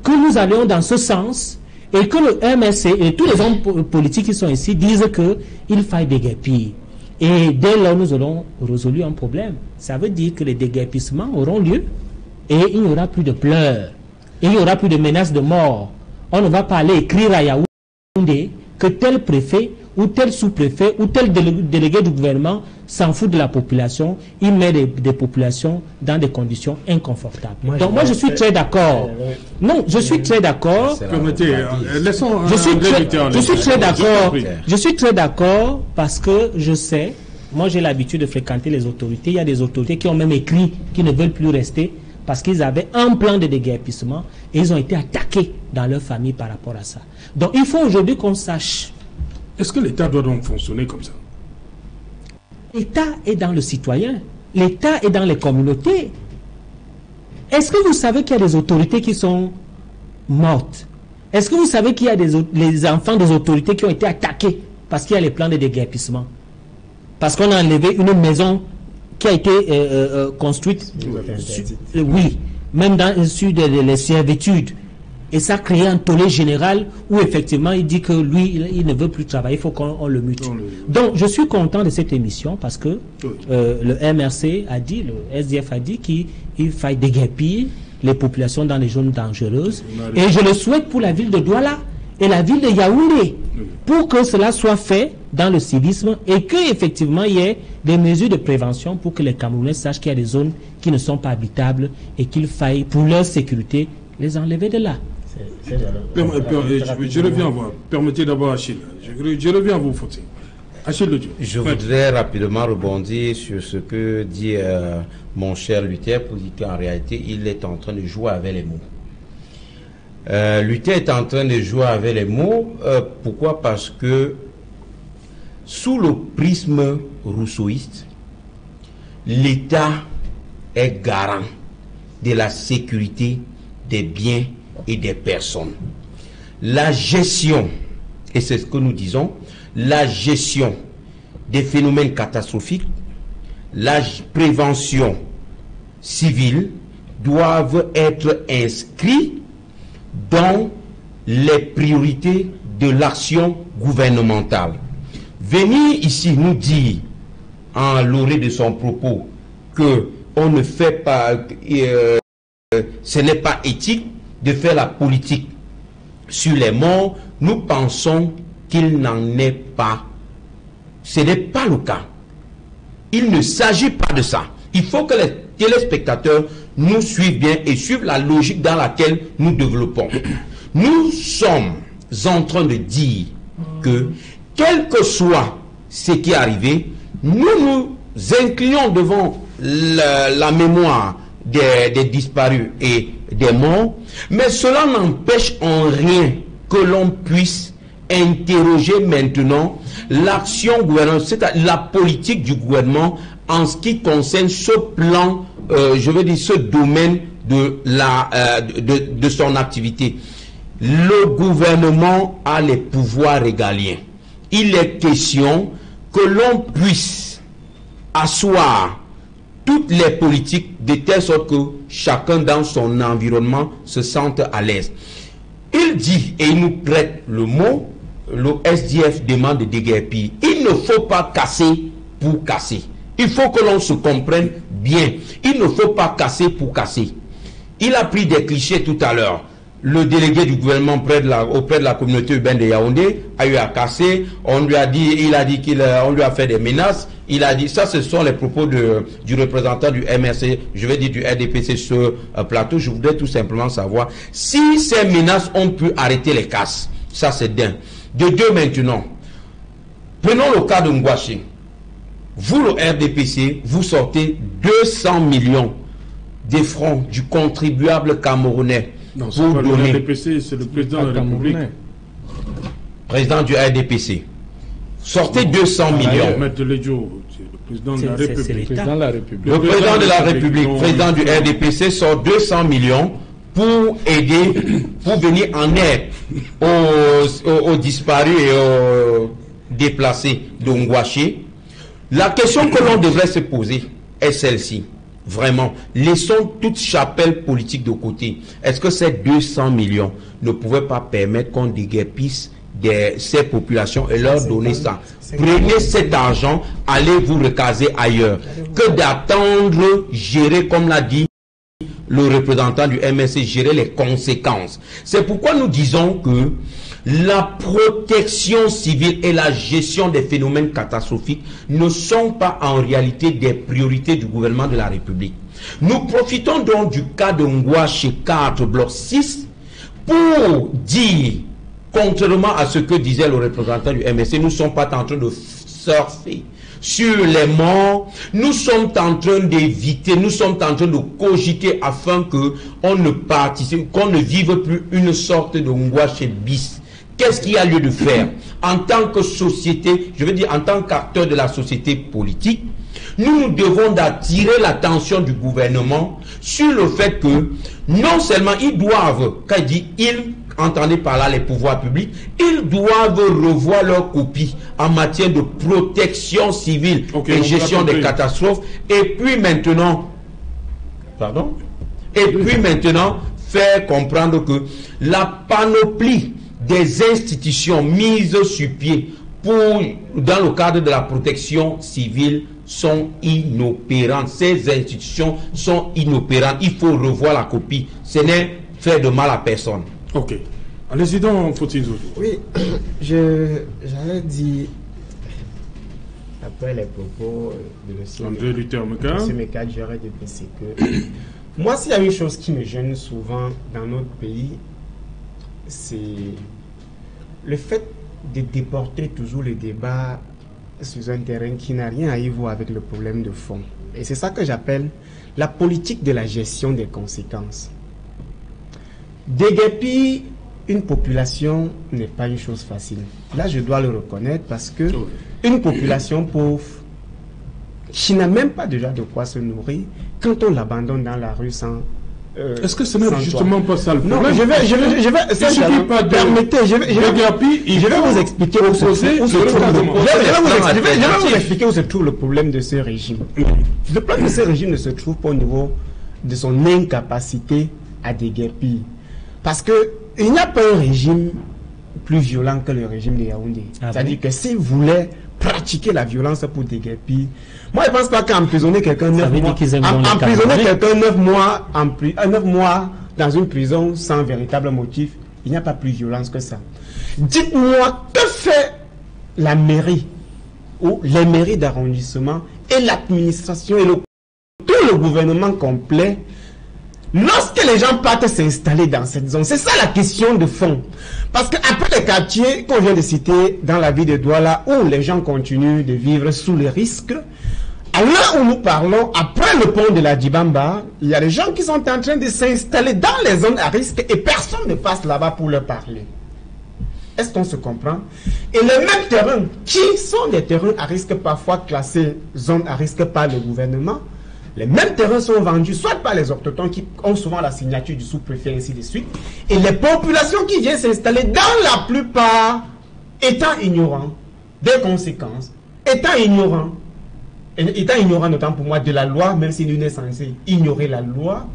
que nous allions dans ce sens et que le MSC et tous les hommes politiques qui sont ici disent qu'il faille déguerpir. Et dès lors, nous aurons résolu un problème. Ça veut dire que les déguerpissements auront lieu et il n'y aura plus de pleurs. Et il n'y aura plus de menaces de mort. On ne va pas aller écrire à Yaoundé que tel préfet ou tel sous-préfet ou tel délégué du gouvernement s'en fout de la population. Il met des populations dans des conditions inconfortables. Donc moi, je suis très d'accord. Non, je suis très d'accord. Je suis très d'accord parce que je sais, moi j'ai l'habitude de fréquenter les autorités. Il y a des autorités qui ont même écrit qu'ils ne veulent plus rester parce qu'ils avaient un plan de déguerpissement et ils ont été attaqués dans leur famille par rapport à ça. Donc il faut aujourd'hui qu'on sache. Est-ce que l'État doit donc fonctionner comme ça? L'État est dans le citoyen. L'État est dans les communautés. Est-ce que vous savez qu'il y a des autorités qui sont mortes? Est-ce que vous savez qu'il y a les enfants des autorités qui ont été attaqués parce qu'il y a les plans de déguerpissement? Parce qu'on a enlevé une maison qui a été construite, oui, même sur les servitudes. Et ça a créé un tollé général où effectivement il dit que lui, il ne veut plus travailler, il faut qu'on le mute. Donc je suis content de cette émission parce que le MRC a dit, le SDF a dit qu'il faille déguerpir les populations dans les zones dangereuses. Et je le souhaite pour la ville de Douala et la ville de Yaoundé, pour que cela soit fait dans le civisme et qu'effectivement il y ait des mesures de prévention pour que les Camerounais sachent qu'il y a des zones qui ne sont pas habitables et qu'il faille, pour leur sécurité, les enlever de là. Je reviens à vous. Permettez d'abord Achille. Je reviens à vous, Fauti. Achille Le Dieu. Je voudrais rapidement rebondir sur ce que dit mon cher Luther pour dire qu'en réalité, il est en train de jouer avec les mots. Luther est en train de jouer avec les mots. Pourquoi? Parce que sous le prisme rousseauiste, l'État est garant de la sécurité des biens et des personnes. La gestion, et c'est ce que nous disons, la gestion des phénomènes catastrophiques, la prévention civile doivent être inscrits dans les priorités de l'action gouvernementale. Venir ici nous dire, en l'orée de son propos, que on ne fait pas, ce n'est pas éthique de faire la politique sur les morts, nous pensons qu'il n'en est pas. Ce n'est pas le cas. Il ne s'agit pas de ça. Il faut que les téléspectateurs nous suivent bien et suivent la logique dans laquelle nous développons. Nous sommes en train de dire que, quel que soit ce qui est arrivé, nous nous inclinons devant la mémoire des disparus et des morts, mais cela n'empêche en rien que l'on puisse interroger maintenant l'action gouvernementale, c'est-à-dire la politique du gouvernement en ce qui concerne ce plan, je veux dire ce domaine de son activité. Le gouvernement a les pouvoirs régaliens. Il est question que l'on puisse asseoir toutes les politiques de telle sorte que chacun dans son environnement se sente à l'aise. Il dit, et il nous prête le mot, le SDF demande de déguerpir. Il ne faut pas casser pour casser. Il faut que l'on se comprenne bien. Il ne faut pas casser pour casser. Il a pris des clichés tout à l'heure. Le délégué du gouvernement auprès de la communauté urbaine de Yaoundé a eu à casser. On lui a dit, on lui a fait des menaces. Il a dit, ça ce sont les propos du représentant du MRC, je vais dire du RDPC sur plateau. Je voudrais tout simplement savoir si ces menaces ont pu arrêter les casses. Ça c'est d'un. De deux maintenant. Prenons le cas de Ngwashi. Vous le RDPC, vous sortez 200 millions de francs du contribuable camerounais. Non, c'est pas le RDPC, c'est le président de la République. Président du RDPC. Sortez 200 millions. Maître Ledjo, c'est le président de la République. Le président de la République, président du RDPC, sort 200 millions pour aider, pour venir en aide aux disparus et aux déplacés de Ngwashi. La question que l'on devrait se poser est celle-ci. Vraiment, laissons toute chapelle politique de côté. Est-ce que ces 200 millions ne pouvaient pas permettre qu'on déguerpisse ces populations et leur donner ça. Prenez cet argent, allez vous recaser ailleurs. Que d'attendre, gérer, comme l'a dit le représentant du MSC, gérer les conséquences. C'est pourquoi nous disons que la protection civile et la gestion des phénomènes catastrophiques ne sont pas en réalité des priorités du gouvernement de la République. Nous profitons donc du cas de Ngouache 4, bloc 6, pour dire, contrairement à ce que disait le représentant du MSC, nous ne sommes pas en train de surfer sur les morts, nous sommes en train d'éviter, nous sommes en train de cogiter afin que on ne participe, qu'on ne vive plus une sorte de Ngouache bis. Qu'est-ce qu'il y a lieu de faire en tant que société, je veux dire en tant qu'acteur de la société politique? Nous devons d'attirer l'attention du gouvernement sur le fait que non seulement ils doivent, quand il dit ils, entendez par là les pouvoirs publics, ils doivent revoir leur copie en matière de protection civile et gestion des catastrophes. Et puis maintenant, faire comprendre que la panoplie des institutions mises sur pied dans le cadre de la protection civile sont inopérantes. Ces institutions sont inopérantes. Il faut revoir la copie. Ce n'est faire de mal à personne. Ok. Allez-y donc, faut-il. Oui, j'allais dire, après les propos de M. Meka, j'aurais dit que c'est que moi, s'il y a une chose qui me gêne souvent dans notre pays, c'est le fait de déporter toujours le débat sur un terrain qui n'a rien à y voir avec le problème de fond. Et c'est ça que j'appelle la politique de la gestion des conséquences. Déguerpir une population n'est pas une chose facile. Là, je dois le reconnaître parce que une population pauvre qui n'a même pas déjà de quoi se nourrir, quand on l'abandonne dans la rue sans... Est-ce que ce n'est justement pas ça le problème? Non, je vais vous expliquer où se trouve le problème de ce régime. Le problème de ce régime ne se trouve pas au niveau de son incapacité à déguerpir. Parce que il n'y a pas un régime plus violent que le régime de Yaoundé. C'est-à-dire que s'il voulait pratiquer la violence pour déguerpir, moi je pense pas qu'emprisonner quelqu'un 9 mois, 9 mois dans une prison sans véritable motif, il n'y a pas plus violence que ça. Dites-moi, que fait la mairie ou les mairies d'arrondissement et l'administration et tout le gouvernement complet lorsque les gens partent s'installer dans cette zone? C'est ça la question de fond. Parce qu'après les quartiers qu'on vient de citer dans la ville de Douala, où les gens continuent de vivre sous les risques, à l'heure où nous parlons, après le pont de la Djibamba, il y a des gens qui sont en train de s'installer dans les zones à risque et personne ne passe là-bas pour leur parler. Est-ce qu'on se comprend? Et les mêmes terrains, qui sont des terrains à risque parfois classés zones à risque par le gouvernement, les mêmes terrains sont vendus soit par les autochtones qui ont souvent la signature du sous-préfet, ainsi de suite, et les populations qui viennent s'installer, dans la plupart, étant ignorants des conséquences, étant ignorants notamment pour moi de la loi, même si l'on est censé ignorer la loi,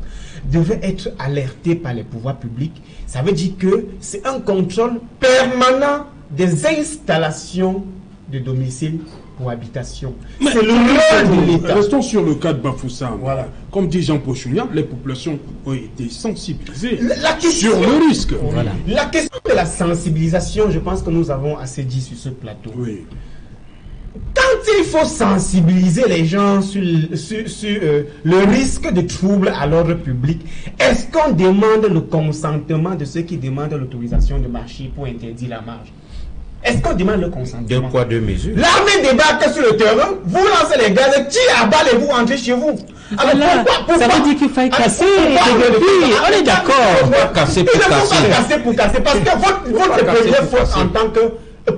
devait être alerté par les pouvoirs publics. Ça veut dire que c'est un contrôle permanent des installations de domicile pour habitation. C'est le rôle de l'État. Restons sur le cas de Bafoussam. Voilà. Comme dit Jean Pochounia, les populations ont été sensibilisées sur le risque. Voilà. La question de la sensibilisation, je pense que nous avons assez dit sur ce plateau. Oui. Quand il faut sensibiliser les gens sur le risque de troubles à l'ordre public, est-ce qu'on demande le consentement de ceux qui demandent l'autorisation de marcher pour interdire la marche? Est-ce qu'on demande le consentement? Deux poids, deux mesures. L'armée débarque sur le terrain, vous lancez les gaz, tirez à balle et vous rentrez chez vous. Alors pourquoi ça veut dire qu'il faut casser. On est d'accord. Casser pour casser. Parce que votre première faute en tant que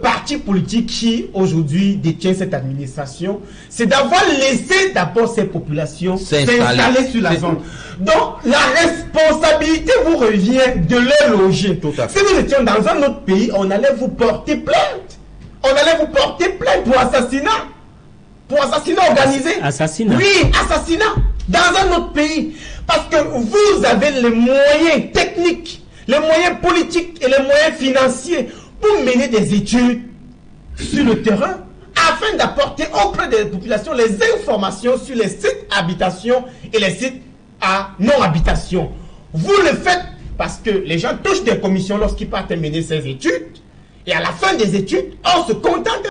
parti politique qui aujourd'hui détient cette administration, c'est d'avoir laissé d'abord ces populations s'installer sur la zone. Donc la responsabilité vous revient de les loger. Si nous étions dans un autre pays, on allait vous porter plainte. On allait vous porter plainte pour assassinat. Pour assassinat organisé. Assassinat. Oui, assassinat. Dans un autre pays. Parce que vous avez les moyens techniques, les moyens politiques et les moyens financiers pour mener des études sur le terrain afin d'apporter auprès des populations les informations sur les sites habitation et les sites à non-habitation. Vous le faites parce que les gens touchent des commissions lorsqu'ils partent mener ces études et à la fin des études, on se contente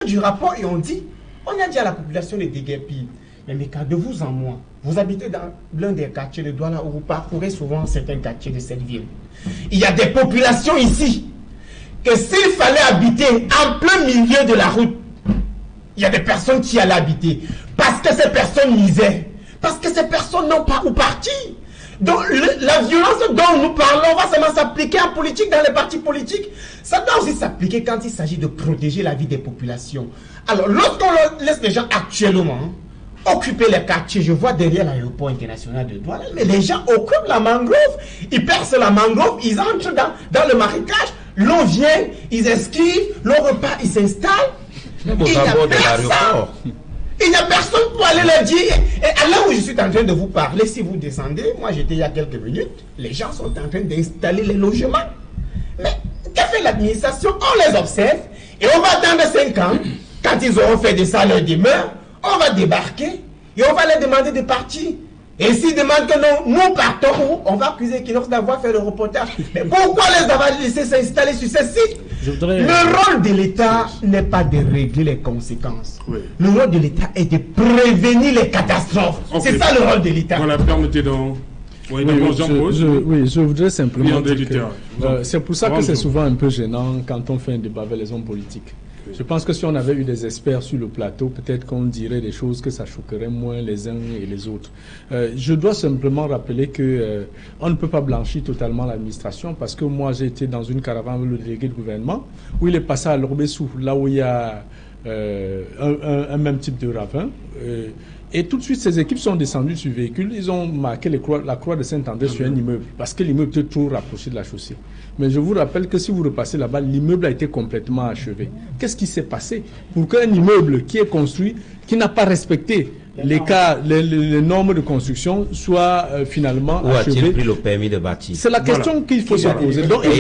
du rapport et on dit, on a dit à la population de déguerpir. Mais quand de vous en moi, vous habitez dans l'un des quartiers de Douala où vous parcourez souvent certains quartiers de cette ville. Il y a des populations ici que s'il fallait habiter en plein milieu de la route, il y a des personnes qui allaient habiter parce que ces personnes misaient, parce que ces personnes n'ont pas où partir. Donc la violence dont nous parlons va seulement s'appliquer en politique, dans les partis politiques. Ça doit aussi s'appliquer quand il s'agit de protéger la vie des populations. Alors lorsqu'on laisse les gens actuellement occuper les quartiers, je vois derrière l'aéroport international de Douala, mais les gens occupent la mangrove, ils percent la mangrove, ils entrent dans le marécage, l'eau vient, ils esquivent, l'eau repart, ils s'installent. Il n'y a personne pour aller leur dire. Et à l'heure où je suis en train de vous parler, si vous descendez, moi j'étais il y a quelques minutes, les gens sont en train d'installer les logements. Mais qu'a fait l'administration? On les observe et on va attendre 5 ans. Quand ils auront fait de ça leur demeure, on va débarquer et on va leur demander de partir. Et s'ils demandent que non, nous partons, on va accuser Equinox d'avoir fait le reportage. Mais pourquoi les avoir laissés s'installer sur ces sites? Le rôle de l'État n'est pas de régler les conséquences. Oui. Le rôle de l'État est de prévenir les catastrophes. Okay. C'est ça le rôle de l'État. Voilà, permettez donc. Oui, je voudrais simplement dire que c'est pour ça que c'est souvent un peu gênant quand on fait un débat avec les hommes politiques. Je pense que si on avait eu des experts sur le plateau, peut-être qu'on dirait des choses que ça choquerait moins les uns et les autres. Je dois simplement rappeler que on ne peut pas blanchir totalement l'administration parce que moi j'ai été dans une caravane avec le délégué de gouvernement où il est passé à Lorbessou, là où il y a un même type de ravin. Et tout de suite, ces équipes sont descendues sur véhicule. Ils ont marqué la croix de Saint-André sur un immeuble parce que l'immeuble était trop rapproché de la chaussée. Mais je vous rappelle que si vous repassez là-bas, l'immeuble a été complètement achevé. Qu'est-ce qui s'est passé pour qu'un immeuble qui est construit, qui n'a pas respecté les normes de construction soit finalement achevé? Où a-t-il pris le permis de bâtir? C'est la question qu'il faut se poser. Donc il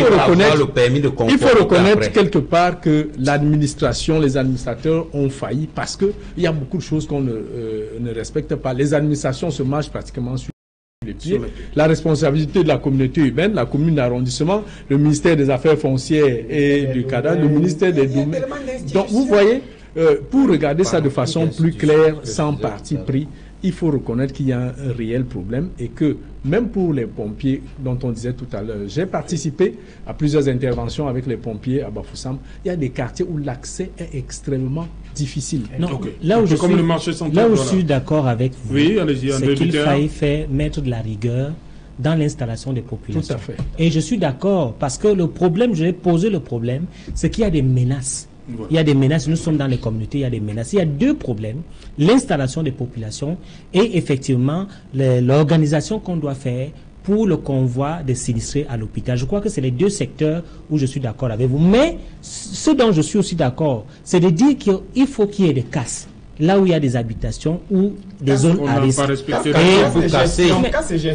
faut reconnaître quelque part que l'administration, les administrateurs ont failli parce qu'il y a beaucoup de choses qu'on ne respecte pas. Les administrations se marchent pratiquement sur les pieds. La responsabilité de la communauté urbaine, la commune d'arrondissement, le ministère des Affaires foncières et du cadastre, le ministère des domaines. Donc vous voyez, pour regarder ça de façon plus claire, sans parti pris, il faut reconnaître qu'il y a un réel problème et que même pour les pompiers dont on disait tout à l'heure, j'ai participé à plusieurs interventions avec les pompiers à Bafoussam. Il y a des quartiers où l'accès est extrêmement difficile. Non, okay. Là où je suis d'accord avec vous, c'est qu'il faille mettre de la rigueur dans l'installation des populations. Tout à fait. Et je suis d'accord parce que le problème, je vais poser le problème, c'est qu'il y a des menaces. Voilà. Il y a des menaces, nous sommes dans les communautés, il y a des menaces. Il y a deux problèmes, l'installation des populations et effectivement l'organisation qu'on doit faire pour le convoi des sinistrés à l'hôpital. Je crois que c'est les deux secteurs où je suis d'accord avec vous. Mais ce dont je suis aussi d'accord, c'est de dire qu'il faut qu'il y ait des casses. Là où il y a des habitations ou des zones à risque.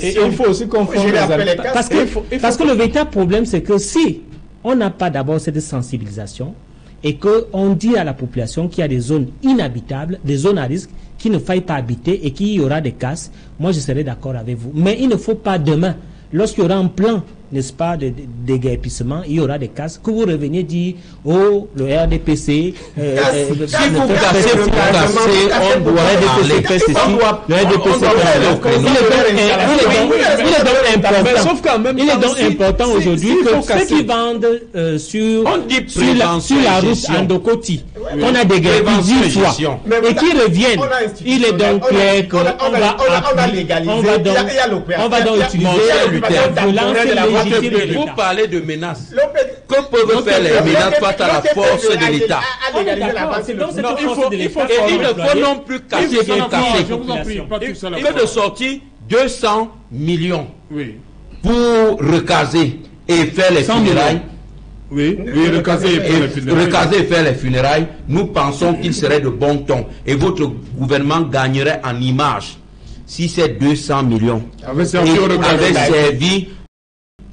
Et il faut aussi confondre les habitations. Parce que le véritable problème, c'est que si on n'a pas d'abord cette sensibilisation, et qu'on dit à la population qu'il y a des zones inhabitables, des zones à risque, qu'il ne faille pas habiter et qu'il y aura des casses, moi je serai d'accord avec vous. Mais il ne faut pas demain, lorsqu'il y aura un plan, n'est-ce pas, de déguerpissement, il y aura des casses, que vous reveniez dire, oh, le RDPC, si vous cassez, on doit le RDPC il est donc important aujourd'hui que ceux qui vendent sur la route Andokoti, on a déguerpi 10 fois, et qui reviennent, il est donc clair qu'on va donc utiliser vous parlez de menaces. Que peuvent faire les menaces face à la force de l'État? Il ne faut non plus casser que de sortir 200 millions pour recaser et faire les funérailles. Recaser et faire les funérailles. Nous pensons qu'il serait de bon ton et votre gouvernement gagnerait en image si ces 200 millions avaient servi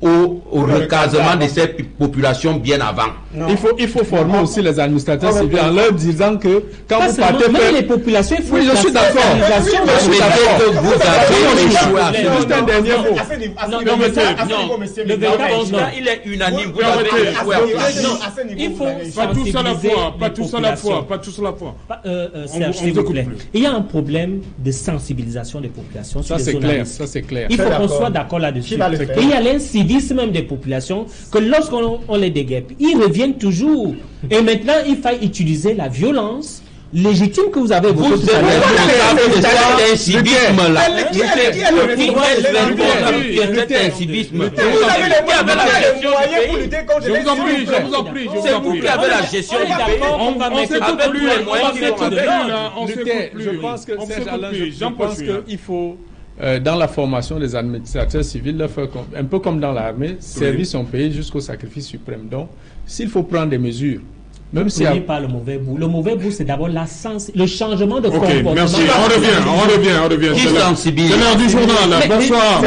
au recasement de ces populations bien avant. Il faut former aussi les administrateurs civils en leur disant que quand vous partez faire... les populations, il faut... Oui, je suis d'accord. Vous avez échoué à faire. Juste un dernier mot. Le constat, il est unanime. Vous avez échoué à faire. Il faut pas tous à la fois, pas tous à la fois, pas tous à la fois. Serge, s'il vous plaît. Il y a un problème de sensibilisation des populations. Ça c'est clair, ça c'est clair. Il faut qu'on soit d'accord là-dessus. Et il y a l'incivisme même des populations que lorsqu'on les déguerpe, ils reviennent toujours. Et maintenant, il faut utiliser la violence légitime que vous avez. Vous êtes responsable de cet incivisme-là. Cet incivisme. Je vous en prie, je vous en prie. C'est vous qui avez la gestion du pays. On va mettre avec tous les moyens qui sont Je pense que qu'il faut dans la formation des administrateurs civils, leur faire un peu comme dans l'armée, servir son pays jusqu'au sacrifice suprême. Donc, s'il faut prendre des mesures, même si pas le mauvais bout. Le mauvais bout, c'est d'abord le changement de comportement. Merci. On revient. C'est l'heure du journal. Bonsoir.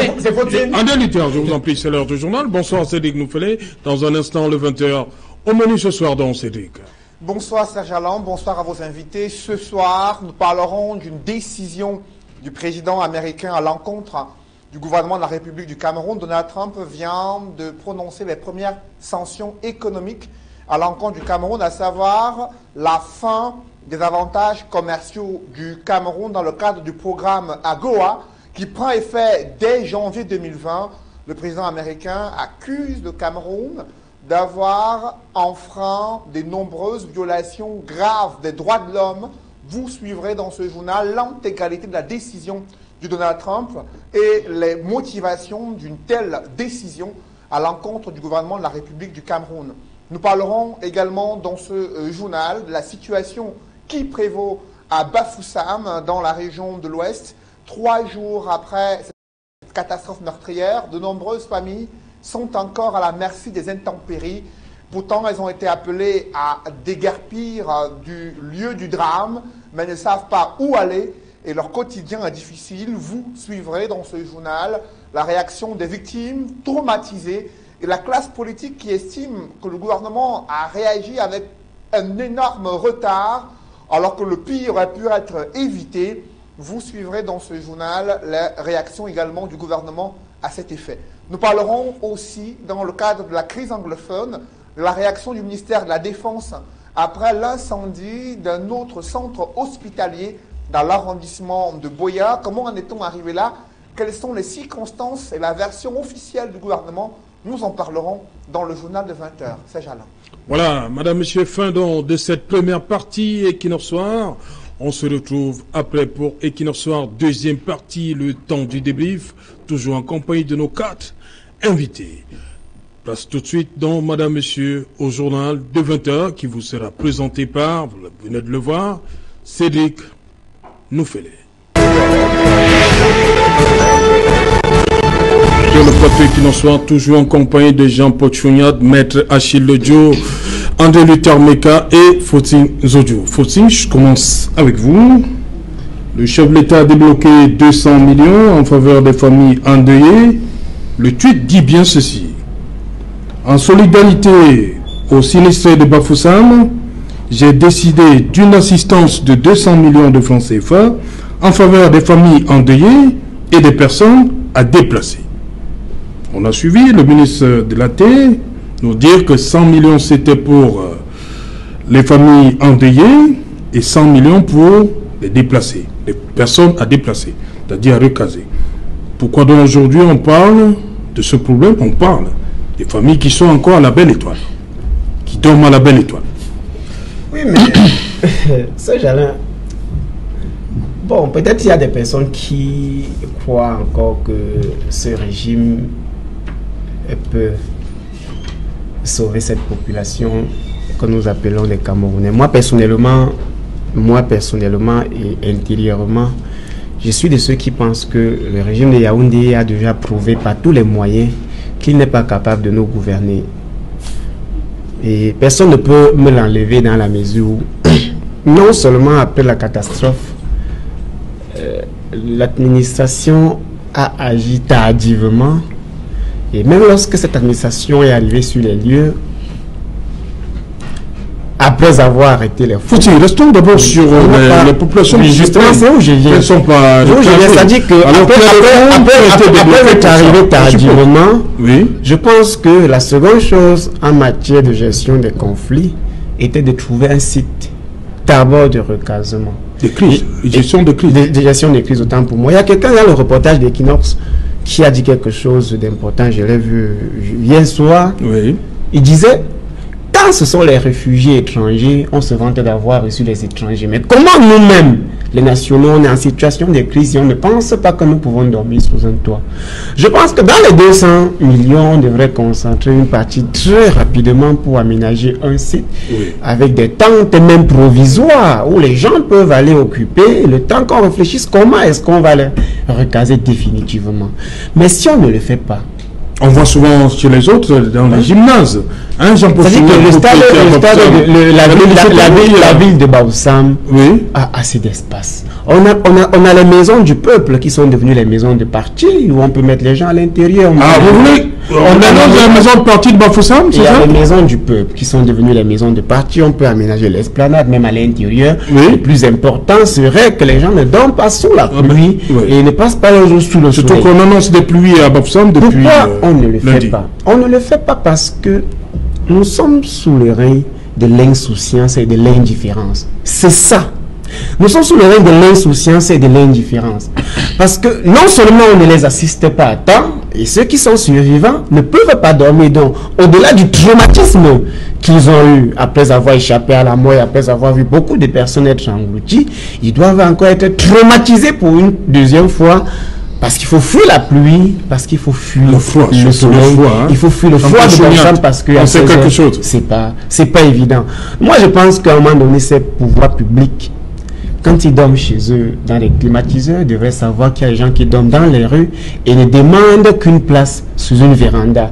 André Luther, je vous en prie, c'est l'heure du journal. Bonsoir, Cédric Nouffelé. Dans un instant, le 20h. Au menu ce soir, donc, Cédric. Bonsoir, Serge Alain. Bonsoir à vos invités. Ce soir, nous parlerons d'une décision du président américain à l'encontre du gouvernement de la République du Cameroun. Donald Trump vient de prononcer les premières sanctions économiques à l'encontre du Cameroun, à savoir la fin des avantages commerciaux du Cameroun dans le cadre du programme AGOA qui prend effet dès janvier 2020. Le président américain accuse le Cameroun d'avoir enfreint de nombreuses violations graves des droits de l'homme. Vous suivrez dans ce journal l'intégralité de la décision de Donald Trump et les motivations d'une telle décision à l'encontre du gouvernement de la République du Cameroun. Nous parlerons également dans ce journal de la situation qui prévaut à Bafoussam, dans la région de l'Ouest. 3 jours après cette catastrophe meurtrière, de nombreuses familles sont encore à la merci des intempéries. Pourtant, elles ont été appelées à déguerpir du lieu du drame, mais elles ne savent pas où aller et leur quotidien est difficile. Vous suivrez dans ce journal la réaction des victimes traumatisées et la classe politique qui estime que le gouvernement a réagi avec un énorme retard alors que le pire aurait pu être évité. Vous suivrez dans ce journal les réactions également du gouvernement à cet effet. Nous parlerons aussi, dans le cadre de la crise anglophone, de la réaction du ministère de la Défense après l'incendie d'un autre centre hospitalier dans l'arrondissement de Boya. Comment en est-on arrivé là? Quelles sont les circonstances et la version officielle du gouvernement? Nous en parlerons dans le journal de 20h. C'est Alain. Voilà, madame, monsieur, fin donc de cette première partie Equinox Soir. On se retrouve après pour Equinox Soir, deuxième partie, le temps du débrief, toujours en compagnie de nos 4 invités. Place tout de suite dans madame, monsieur, au journal de 20h qui vous sera présenté par, vous venez de le voir, Cédric Nouffelé. Le plateau qui nous soit toujours en compagnie de Jean-Paul Chouniad, Maître Achille Ledio, André Luther Meka et Fautine Zodio. Fautine, je commence avec vous. Le chef de l'État a débloqué 200 millions en faveur des familles endeuillées. Le tweet dit bien ceci. En solidarité aux sinistrés de Bafoussam, j'ai décidé d'une assistance de 200 millions de francs CFA en faveur des familles endeuillées et des personnes à déplacer. On a suivi le ministre de la Terre nous dire que 100 millions c'était pour les familles endeuillées et 100 millions pour les déplacés, les personnes à déplacer, c'est-à-dire à recaser. Pourquoi donc aujourd'hui on parle de ce problème? On parle des familles qui sont encore à la belle étoile, qui dorment à la belle étoile. Oui, mais ça, Jalin. Bon, peut-être il y a des personnes qui croient encore que ce régime peut sauver cette population que nous appelons les Camerounais. Moi personnellement et intérieurement, je suis de ceux qui pensent que le régime de Yaoundé a déjà prouvé par tous les moyens qu'il n'est pas capable de nous gouverner. Et personne ne peut me l'enlever dans la mesure où, non seulement après la catastrophe, l'administration a agi tardivement Et même lorsque cette administration est arrivée sur les lieux, après avoir arrêté les fous. Restons d'abord sur les populations. Justement, c'est où je viens. Elles sont pas. C'est-à-dire que après être arrivé tardivement, je pense que la seconde chose en matière de gestion des conflits était de trouver un site d'abord de recasement. Des crises, gestion de crises. De gestion des crises, autant pour moi. Il y a quelqu'un dans le reportage d'Equinox qui a dit quelque chose d'important, je l'ai vu hier soir. Oui. Il disait, quand ce sont les réfugiés étrangers, on se vante d'avoir reçu les étrangers. Mais comment nous-mêmes, les nationaux, on est en situation de crise et on ne pense pas que nous pouvons dormir sous un toit? Je pense que dans les 200 millions, on devrait concentrer une partie très rapidement pour aménager un site avec des tentes même provisoires où les gens peuvent aller occuper le temps qu'on réfléchisse comment est-ce qu'on va les recaser définitivement. Mais si on ne le fait pas, on voit souvent chez les autres dans les gymnases. C'est-à-dire que la ville de Baoussam a assez d'espace. On a les maisons du peuple qui sont devenues les maisons de parti où on peut mettre les gens à l'intérieur. Vous voulez on a la maison de parti de Bafoussam, c'est ça? Il y a les maisons du peuple qui sont devenues les maisons de parti. On peut aménager l'esplanade même à l'intérieur. Le plus important serait que les gens ne dorment pas sous la pluie et ne passent pas les jours sous le soleil. Surtout qu'on annonce des pluies à Bafoussam depuis. Pourquoi on ne le fait pas? On ne le fait pas parce que nous sommes sous le règne de l'insouciance et de l'indifférence. C'est ça. Nous sommes sous le règne de l'insouciance et de l'indifférence. Parce que non seulement on ne les assiste pas à temps, et ceux qui sont survivants ne peuvent pas dormir. Donc, au-delà du traumatisme qu'ils ont eu après avoir échappé à la mort, après avoir vu beaucoup de personnes être englouties, ils doivent encore être traumatisés pour une deuxième fois. Parce qu'il faut fuir la pluie, parce qu'il faut fuir le froid, le soleil, il faut fuir le froid de Baoussam parce que c'est pas évident. Moi, je pense qu'à un moment donné, ces pouvoirs publics, quand ils dorment chez eux dans les climatiseurs, devraient savoir qu'il y a des gens qui dorment dans les rues et ne demandent qu'une place sous une véranda.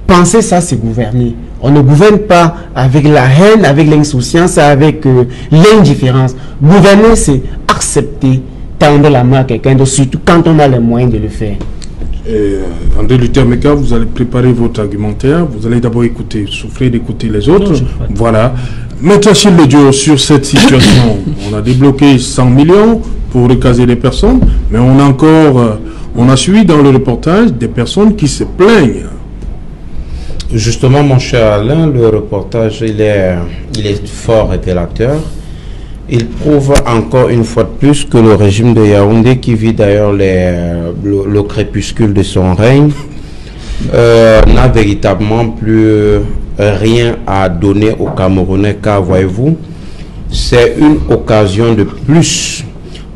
Penser ça, c'est gouverner. On ne gouverne pas avec la haine, avec l'insouciance, avec l'indifférence. Gouverner, c'est accepter, tendre la main à quelqu'un d'autre, surtout quand on a les moyens de le faire. André Luther Meka, vous allez préparer votre argumentaire. Vous allez d'abord écouter, souffler d'écouter les autres. Voilà. Maître Achille Ledio, sur cette situation, on a débloqué 100 millions pour recaser les personnes, mais on a suivi dans le reportage des personnes qui se plaignent. Justement, mon cher Alain, le reportage, il est fort révélateur. Il prouve encore une fois de plus que le régime de Yaoundé, qui vit d'ailleurs le crépuscule de son règne, n'a véritablement plus rien à donner aux Camerounais, car voyez-vous, c'est une occasion de plus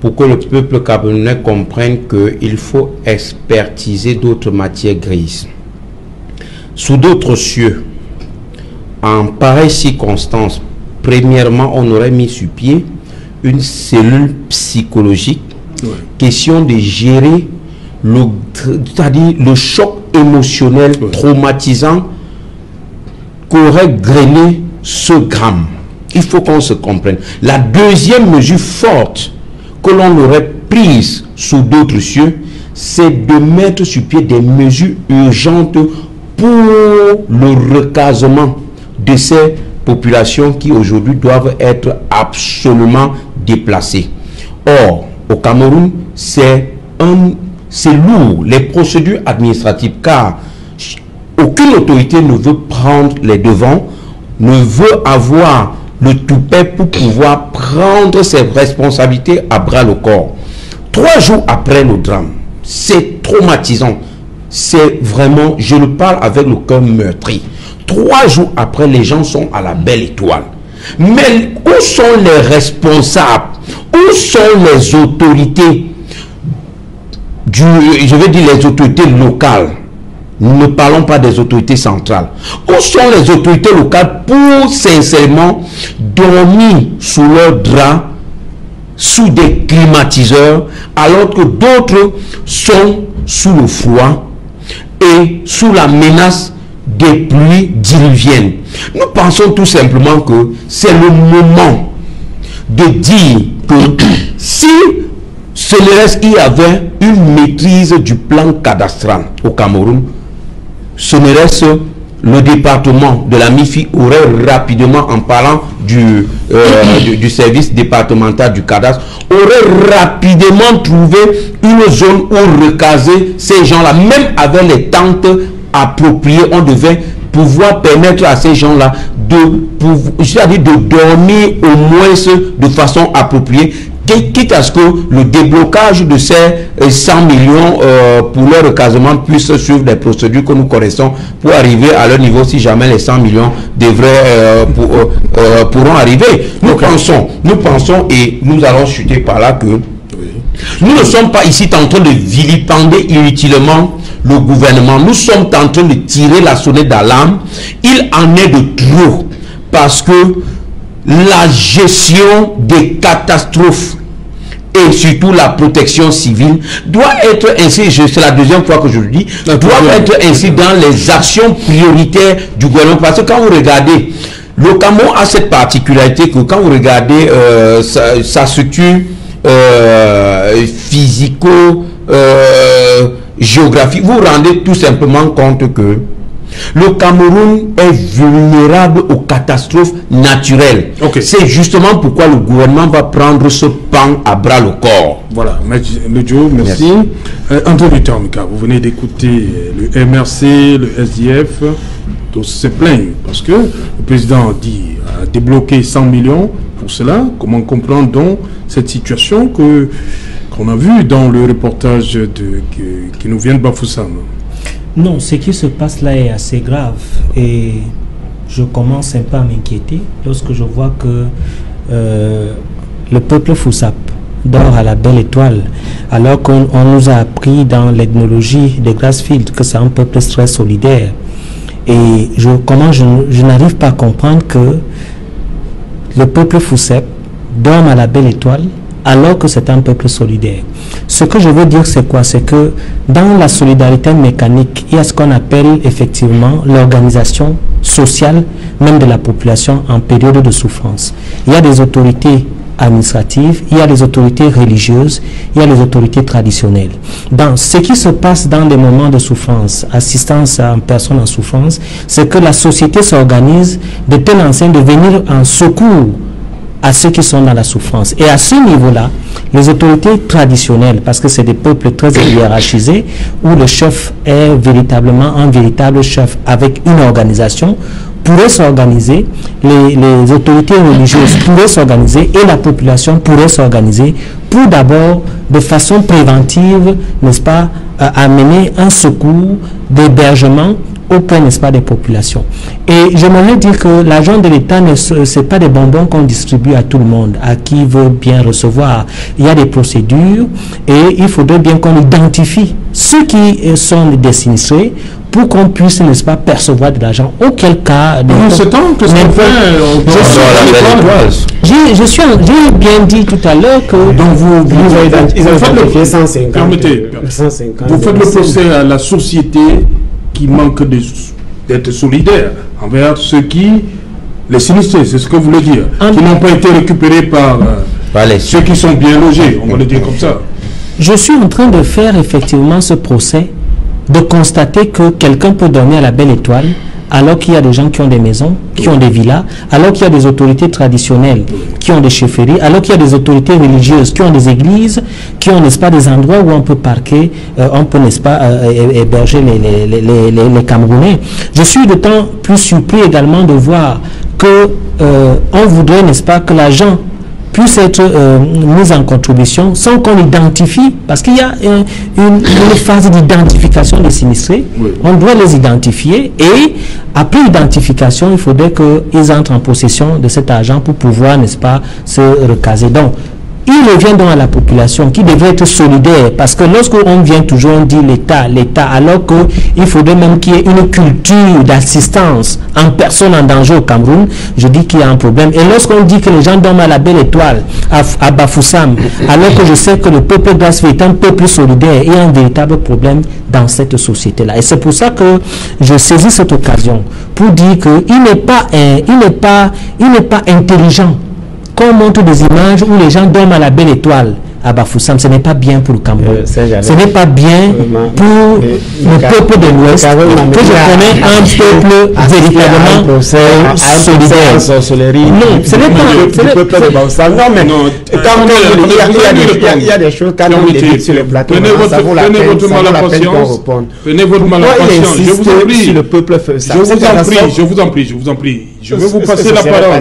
pour que le peuple camerounais comprenne qu'il faut expertiser d'autres matières grises. Sous d'autres cieux, en pareille circonstance, premièrement, on aurait mis sur pied une cellule psychologique, question de gérer c'est-à-dire le choc émotionnel traumatisant qu'aurait grainé ce gramme. Il faut qu'on se comprenne. La deuxième mesure forte que l'on aurait prise sous d'autres cieux, c'est de mettre sur pied des mesures urgentes pour le recasement de ces populations qui aujourd'hui doivent être absolument déplacées. Or, au Cameroun, c'est lourd, les procédures administratives, car aucune autorité ne veut prendre les devants, ne veut avoir le toupet pour pouvoir prendre ses responsabilités à bras le corps. 3 jours après le drame, c'est traumatisant. C'est vraiment, je le parle avec le cœur meurtri. 3 jours après, les gens sont à la belle étoile. Mais où sont les responsables? Où sont les autorités je veux dire les autorités locales? Nous ne parlons pas des autorités centrales. Où sont les autorités locales pour sincèrement dormir sous leur drap, sous des climatiseurs, alors que d'autres sont sous le froid et sous la menace des pluies diluviennes? Nous pensons tout simplement que c'est le moment de dire que si il y avait une maîtrise du plan cadastral au Cameroun, ce ne reste le département de la MIFI aurait rapidement, en parlant du service départemental du cadastre, aurait rapidement trouvé une zone où recaser ces gens-là, même avec les tentes appropriées. On devait pouvoir permettre à ces gens-là de dormir au moins de façon appropriée, quitte à ce que le déblocage de ces 100 millions pour leur recasement puisse suivre des procédures que nous connaissons pour arriver à leur niveau si jamais les 100 millions pourront arriver. Nous pensons et nous allons chuter par là que nous ne sommes pas ici en train de vilipender inutilement le gouvernement. Nous sommes en train de tirer la sonnette d'alarme. Il en est de trop parce que la gestion des catastrophes et surtout la protection civile doit être ainsi, c'est la deuxième fois que je le dis, doit être ainsi dans les actions prioritaires du gouvernement. Parce que quand vous regardez, le Cameroun a cette particularité que quand vous regardez sa structure physico-géographique, vous vous rendez tout simplement compte que le Cameroun est vulnérable aux catastrophes naturelles. C'est justement pourquoi le gouvernement va prendre ce pan à bras le corps. Voilà, M. Joe, merci. Anthony Tamika, vous venez d'écouter le MRC, le SDF, tous se plaignent parce que le président a débloqué 100 millions pour cela. Comment comprendre donc cette situation qu'on a vue dans le reportage qui nous vient de Bafoussam? Non, ce qui se passe là est assez grave et je commence un peu à m'inquiéter lorsque je vois que le peuple Foussap dort à la belle étoile alors qu'on nous a appris dans l'ethnologie de Grassfield que c'est un peuple très solidaire. Et je n'arrive pas à comprendre que le peuple Foussap dorme à la belle étoile alors que c'est un peuple solidaire. Ce que je veux dire, c'est quoi? C'est que dans la solidarité mécanique, il y a ce qu'on appelle effectivement l'organisation sociale, même de la population en période de souffrance. Il y a des autorités administratives, il y a les autorités religieuses, il y a les autorités traditionnelles. Dans ce qui se passe dans des moments de souffrance, assistance à une personne en souffrance, c'est que la société s'organise de telle enseigne de venir en secours à ceux qui sont dans la souffrance. Et à ce niveau-là, les autorités traditionnelles, parce que c'est des peuples très hiérarchisés, où le chef est véritablement un véritable chef avec une organisation, pourraient s'organiser, les autorités religieuses pourraient s'organiser et la population pourrait s'organiser pour d'abord, de façon préventive, n'est-ce pas, amener un secours d'hébergement auprès, n'est-ce pas, des populations. Et j'aimerais dire que l'argent de l'État, ce n'est pas des bonbons qu'on distribue à tout le monde, à qui veut bien recevoir. Il y a des procédures et il faudrait bien qu'on identifie ceux qui sont des sinistrés pour qu'on puisse, n'est-ce pas, percevoir de l'argent. Auquel cas... J'ai bien dit tout à l'heure que... Donc vous faites le procès à la société qui manque d'être solidaire envers ceux les sinistrés, c'est ce que vous voulez dire, qui n'ont pas été récupérés par ceux qui sont bien logés, on va le dire comme ça. Je suis en train de faire effectivement ce procès, de constater que quelqu'un peut dormir à la belle étoile alors qu'il y a des gens qui ont des maisons, qui ont des villas, alors qu'il y a des autorités traditionnelles qui ont des chefferies, alors qu'il y a des autorités religieuses qui ont des églises, qui ont, n'est-ce pas, des endroits où on peut parquer, on peut, n'est-ce pas, héberger les Camerounais. Je suis d'autant plus surpris également de voir que on voudrait, n'est-ce pas, que l'argent puisse être mise en contribution sans qu'on identifie, parce qu'il y a une phase d'identification des sinistrés. Oui. On doit les identifier et après identification, il faudrait qu'ils entrent en possession de cet argent pour pouvoir, n'est-ce pas, se recaser. Donc, il revient donc à la population qui devrait être solidaire, parce que lorsqu'on vient toujours, on dit l'État, alors qu'il faudrait même qu'il y ait une culture d'assistance en personne en danger au Cameroun, je dis qu'il y a un problème. Et lorsqu'on dit que les gens dorment à la belle étoile, à Bafoussam, alors que je sais que le peuple Grassfield est un peuple solidaire, il y a un véritable problème dans cette société-là. Et c'est pour ça que je saisis cette occasion pour dire qu'il n'est pas intelligent qu'on montre des images où les gens dorment à la belle étoile, à Bafoussam, ce n'est pas bien pour le Cameroun. Ce n'est pas bien pour le peuple de l'Ouest, que je connais un peuple véritablement solidaire. Non, ce n'est pas le peuple de Bafoussam. Non, mais il y a des choses quand on les dit sur le plateau. Prenez votre mal à patience. Prenez votre mal à patience. Je vous en prie. Le peuple fait ça. Je vous en prie. Je vais vous passer la parole.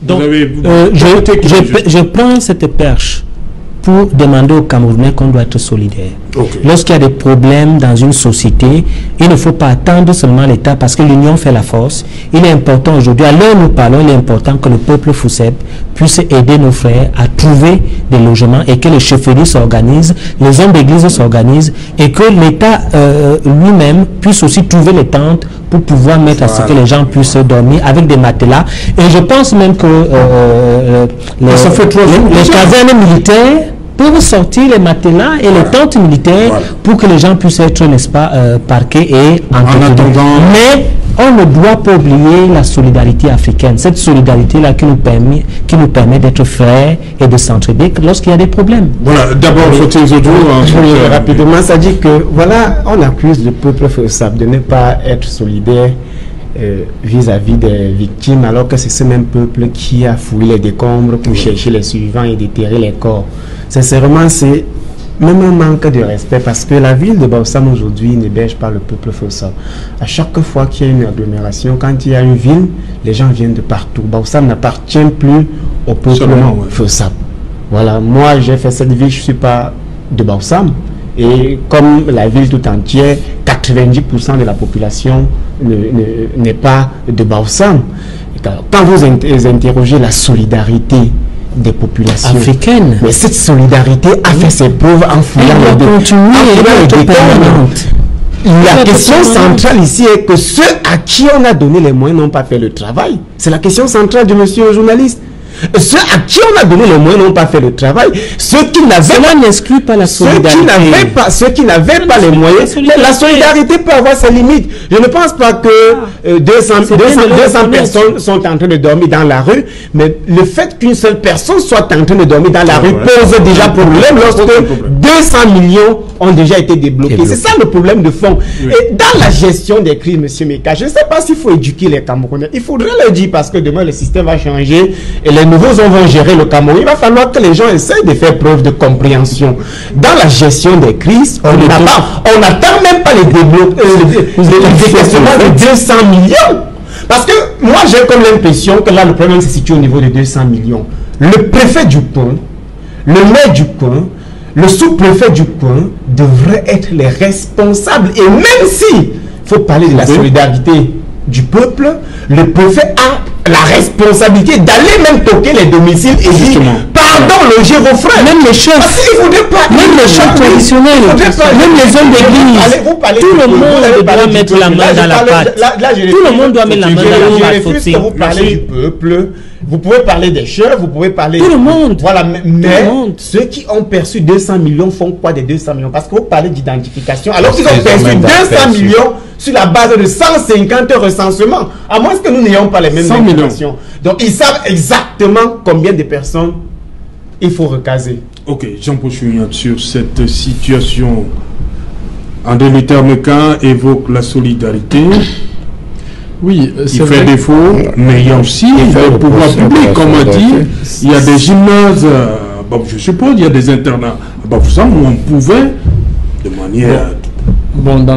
Donc, je prends cette perche pour demander aux Camerounais qu'on doit être solidaire. Okay. Lorsqu'il y a des problèmes dans une société, il ne faut pas attendre seulement l'État parce que l'union fait la force. Il est important aujourd'hui, à l'heure où nous parlons, il est important que le peuple Fousseb puisse aider nos frères à trouver des logements et que les chefferies s'organisent, les hommes d'église s'organisent et que l'État lui-même puisse aussi trouver les tentes pour pouvoir mettre à ce que les gens puissent dormir avec des matelas. Et je pense même que les casernes militaires peuvent sortir les matelas et les tentes militaires pour que les gens puissent être, n'est-ce pas, parqués et entretenus. Mais on ne doit pas oublier la solidarité africaine, cette solidarité-là qui nous permet d'être frères et de s'entraider lorsqu'il y a des problèmes. Voilà, d'abord, rapidement, ça dit que, voilà, on accuse le peuple Foussab de ne pas être solidaire vis-à-vis des victimes, alors que c'est ce même peuple qui a fouillé les décombres pour chercher les survivants et déterrer les corps. Sincèrement, c'est même un manque de respect parce que la ville de Bafoussam aujourd'hui n'héberge pas le peuple Foussab. À chaque fois qu'il y a une agglomération, quand il y a une ville, les gens viennent de partout. Bafoussam n'appartient plus au peuple Foussab. Voilà, moi j'ai fait cette ville, je ne suis pas de Bafoussam. Et comme la ville tout entière, 90% de la population n'est pas de Bafoussam. Quand vous interrogez la solidarité des populations africaines, mais cette solidarité a fait ses preuves en fouillant les décombres. La question centrale ici est que ceux à qui on a donné les moyens n'ont pas fait le travail. C'est la question centrale du monsieur le journaliste. Ceux à qui on a donné les moyens n'ont pas fait le travail. Ceux qui n'exclut pas la solidarité. Ceux qui n'avaient pas les moyens. La solidarité peut avoir ses limites. Je ne pense pas que 200 personnes sont en train de dormir dans la rue, mais le fait qu'une seule personne soit en train de dormir dans la rue pose déjà problème lorsque 200 millions ont déjà été débloqués. C'est ça le problème de fond. Et dans la gestion des crises, monsieur Meka, je ne sais pas s'il faut éduquer les Camerounais. Il faudrait le dire parce que demain le système va changer et les nouveaux vont gérer le Cameroun. Il va falloir que les gens essayent de faire preuve de compréhension. Dans la gestion des crises, on n'attend même pas les décaissements de 200 millions. Parce que moi, j'ai comme l'impression que là, le problème se situe au niveau de 200 millions. Le préfet du coin, le maire du coin, le sous-préfet du coin devraient être les responsables. Et même si il faut parler de la solidarité du peuple, le préfet a la responsabilité d'aller même toquer les domiciles et dire pardon, logez vos frères. Même les chefs, même les chefs traditionnels, même les hommes d'église, tout le monde doit mettre la main dans la pâte. Tout le monde doit mettre la main dans la pâte. Vous parlez du peuple, vous pouvez parler des chefs, vous pouvez parler... Tout le monde. Voilà, mais ceux qui ont perçu 200 millions font quoi des 200 millions? Parce que vous parlez d'identification, alors qu'ils ont perçu 200 millions sur la base de 150 recensements. À moins que nous n'ayons pas les mêmes informations. Donc ils savent exactement combien de personnes il faut recaser. Ok, Jean-Paul Chouniat, sur cette situation, André Luther Meka évoque la solidarité. Oui, il fait défaut, mais il y a aussi le pouvoir public, comme on dit. Il y a des gymnases, je suppose, il y a des internats où on pouvait, de manière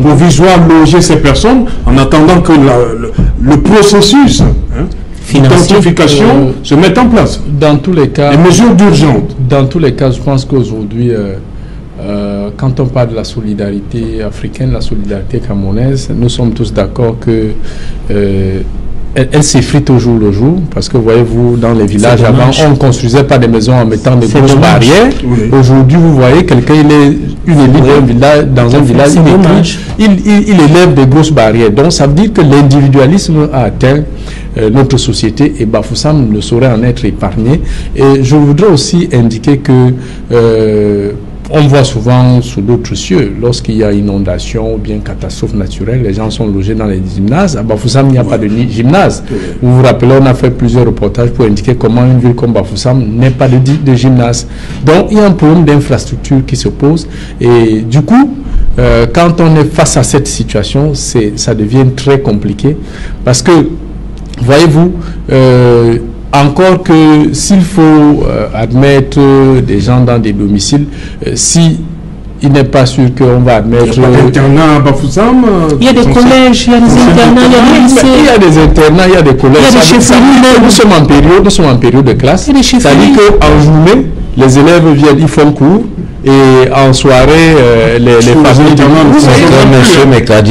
provisoire, loger ces personnes en attendant que le processus d'identification se mette en place. Dans tous les cas, les mesures d'urgence. Dans tous les cas, je pense qu'aujourd'hui, quand on parle de la solidarité africaine, la solidarité camerounaise, nous sommes tous d'accord que elle s'effrite au jour le jour, parce que voyez-vous, dans les villages avant, on ne construisait pas des maisons en mettant des grosses barrières. Aujourd'hui, vous voyez, quelqu'un, il est une élite dans un village, il élève des grosses barrières. Donc, ça veut dire que l'individualisme a atteint notre société et Bafoussam ne saurait en être épargné. Et je voudrais aussi indiquer que on voit souvent sous d'autres cieux, lorsqu'il y a inondation ou bien catastrophe naturelle, les gens sont logés dans les gymnases. À Bafoussam, il n'y a pas de gymnase. Vous vous rappelez, on a fait plusieurs reportages pour indiquer comment une ville comme Bafoussam n'est pas de gymnase. Donc, il y a un problème d'infrastructure qui se pose. Et du coup, quand on est face à cette situation, ça devient très compliqué. Parce que, voyez-vous, encore que s'il faut admettre des gens dans des domiciles, si il n'est pas sûr qu'on va admettre... Il y a des internats à Bafoussam. Il y a des collèges, il y a des internats, il y a des internats, il y a des collèges. Il y a des chefferies. Nous sommes en période de classe. C'est-à-dire qu'en journée, les élèves viennent, ils font cours. Et en soirée, les familles...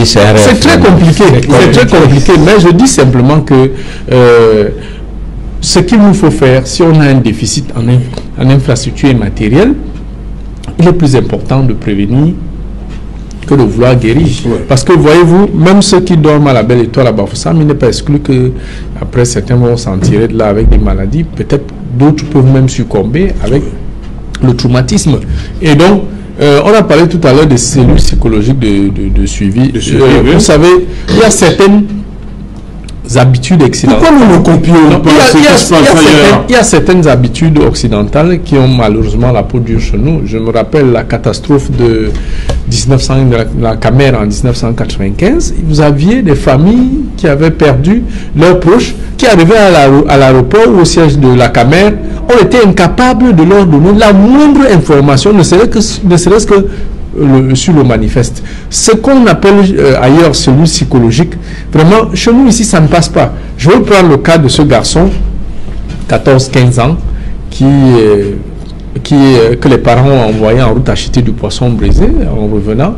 C'est très compliqué. C'est très compliqué. Mais je dis simplement que... ce qu'il nous faut faire, si on a un déficit en infrastructure et matériel, il est plus important de prévenir que de vouloir guérir. Parce que, voyez-vous, même ceux qui dorment à la Belle Étoile à Bafoussam, il n'est pas exclu qu'après certains vont s'en tirer de là avec des maladies. Peut-être d'autres peuvent même succomber avec le traumatisme. Et donc, on a parlé tout à l'heure des cellules psychologiques de suivi. Vous savez, il y a certaines habitudes occidentales. Pourquoi nous copions? Il y a certaines habitudes occidentales qui ont malheureusement la peau dure chez nous. Je me rappelle la catastrophe de la Camer en 1995. Vous aviez des familles qui avaient perdu leurs proches, qui arrivaient à l'aéroport ou au siège de la Camer, ont été incapables de leur donner la moindre information, ne serait-ce que sur le manifeste. Ce qu'on appelle ailleurs celui psychologique, vraiment, chez nous ici, ça ne passe pas. Je vais prendre le cas de ce garçon, 14-15 ans, que les parents ont envoyé en route acheter du poisson brisé en revenant.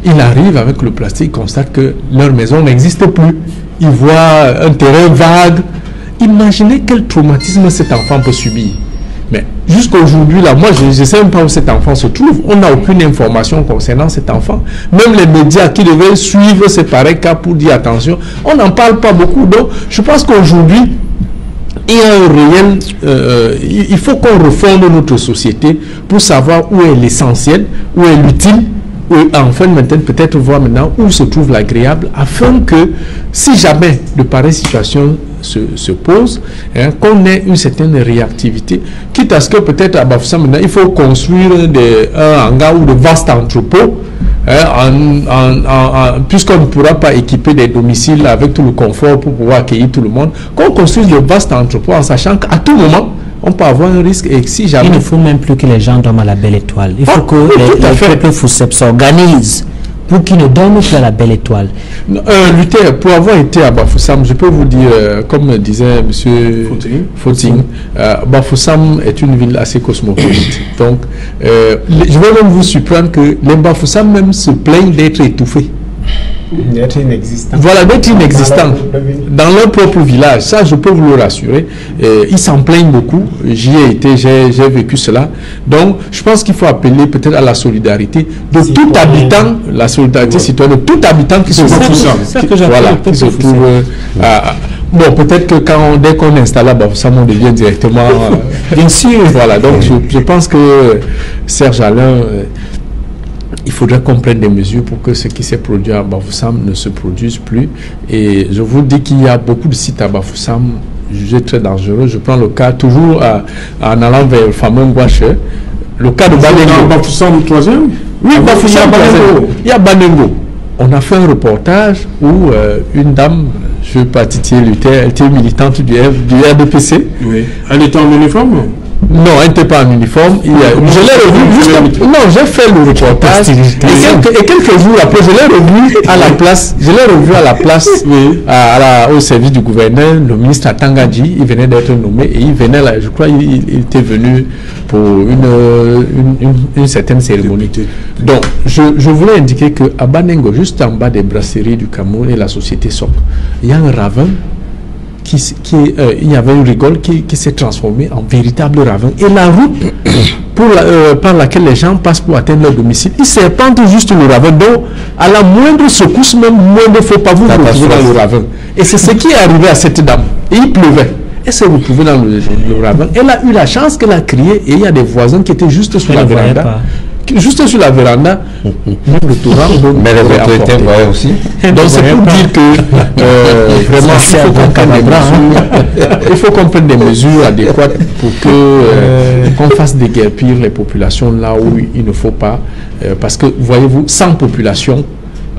Il arrive avec le plastique, il constate que leur maison n'existe plus. Il voit un terrain vague. Imaginez quel traumatisme cet enfant peut subir. Mais jusqu'à aujourd'hui, là, moi, je ne sais même pas où cet enfant se trouve. On n'a aucune information concernant cet enfant. Même les médias qui devaient suivre ces pareils cas pour dire attention, on n'en parle pas beaucoup. Donc, je pense qu'aujourd'hui, il y a un réel... il faut qu'on refonde notre société pour savoir où est l'essentiel, où est l'utile, enfin maintenant peut-être voir maintenant où se trouve l'agréable, afin que si jamais de pareilles situations se posent, qu'on ait une certaine réactivité, quitte à ce que peut-être à Bafoussam maintenant il faut construire un hangar ou de vastes entrepôts, puisqu'on ne pourra pas équiper des domiciles avec tout le confort pour pouvoir accueillir tout le monde, qu'on construise de vastes entrepôts en sachant qu'à tout moment on peut avoir un risque. Et si jamais... Il ne faut même plus que les gens dorment à la Belle Étoile. Il faut que les peuples Foussep s'organisent pour qu'ils ne dorment plus à la Belle Étoile. Luther, pour avoir été à Bafoussam, je peux vous dire, comme disait M. Fauting, Bafoussam est une ville assez cosmopolite. Donc, je vais même vous surprendre que les Bafoussam même se plaignent d'être étouffés. D'être inexistant. Voilà, d'être inexistant dans leur propre village. Ça, je peux vous le rassurer. Ils s'en plaignent beaucoup. J'y ai été, j'ai vécu cela. Donc, je pense qu'il faut appeler peut-être à la solidarité de tout habitant, la solidarité citoyenne de tout habitant qui se trouve bon, peut-être que dès qu'on installe là, ça on devient directement... bien sûr. Voilà, donc je pense que Serge Alain... il faudrait qu'on prenne des mesures pour que ce qui s'est produit à Bafoussam ne se produise plus. Et je vous dis qu'il y a beaucoup de sites à Bafoussam jugés très dangereux. Je prends le cas toujours en allant vers le fameux Ngouache. Le cas de Banengo. Bafoussam le troisième? Oui, Bafoussam, il y a Banengo. On a fait un reportage où une dame, je ne veux pas titiller Luther, elle était militante du RDPC. Oui. Elle était en uniforme? Non, elle n'était pas en uniforme. Je l'ai revu non, j'ai fait le reportage. Et quelques jours après, je l'ai revu à la place. Je l'ai revu à la place au service du gouverneur, le ministre Atangadji. Il venait d'être nommé et il venait là. Je crois qu'il était venu pour une certaine cérémonie. Donc, je voulais indiquer qu'à Banengo, juste en bas des brasseries du Cameroun et la société SOC, il y a un ravin. Il y avait une rigole qui s'est transformée en véritable ravin. Et la route par laquelle les gens passent pour atteindre leur domicile, ils serpentent juste le ravin. Donc, à la moindre secousse, même il ne faut pas vous retrouver dans le ravin. Et c'est ce qui est arrivé à cette dame. Et il pleuvait. Elle s'est retrouvée dans le ravin. Elle a eu la chance qu'elle a crié et il y a des voisins qui étaient juste sur la véranda juste sur la véranda, même le Torah. Mais les autorités voyaient aussi. Donc c'est pour dire que vraiment il faut qu'on prenne des mesures adéquates pour qu'on fasse déguerpir les populations là où il ne faut pas. Parce que voyez-vous, sans population,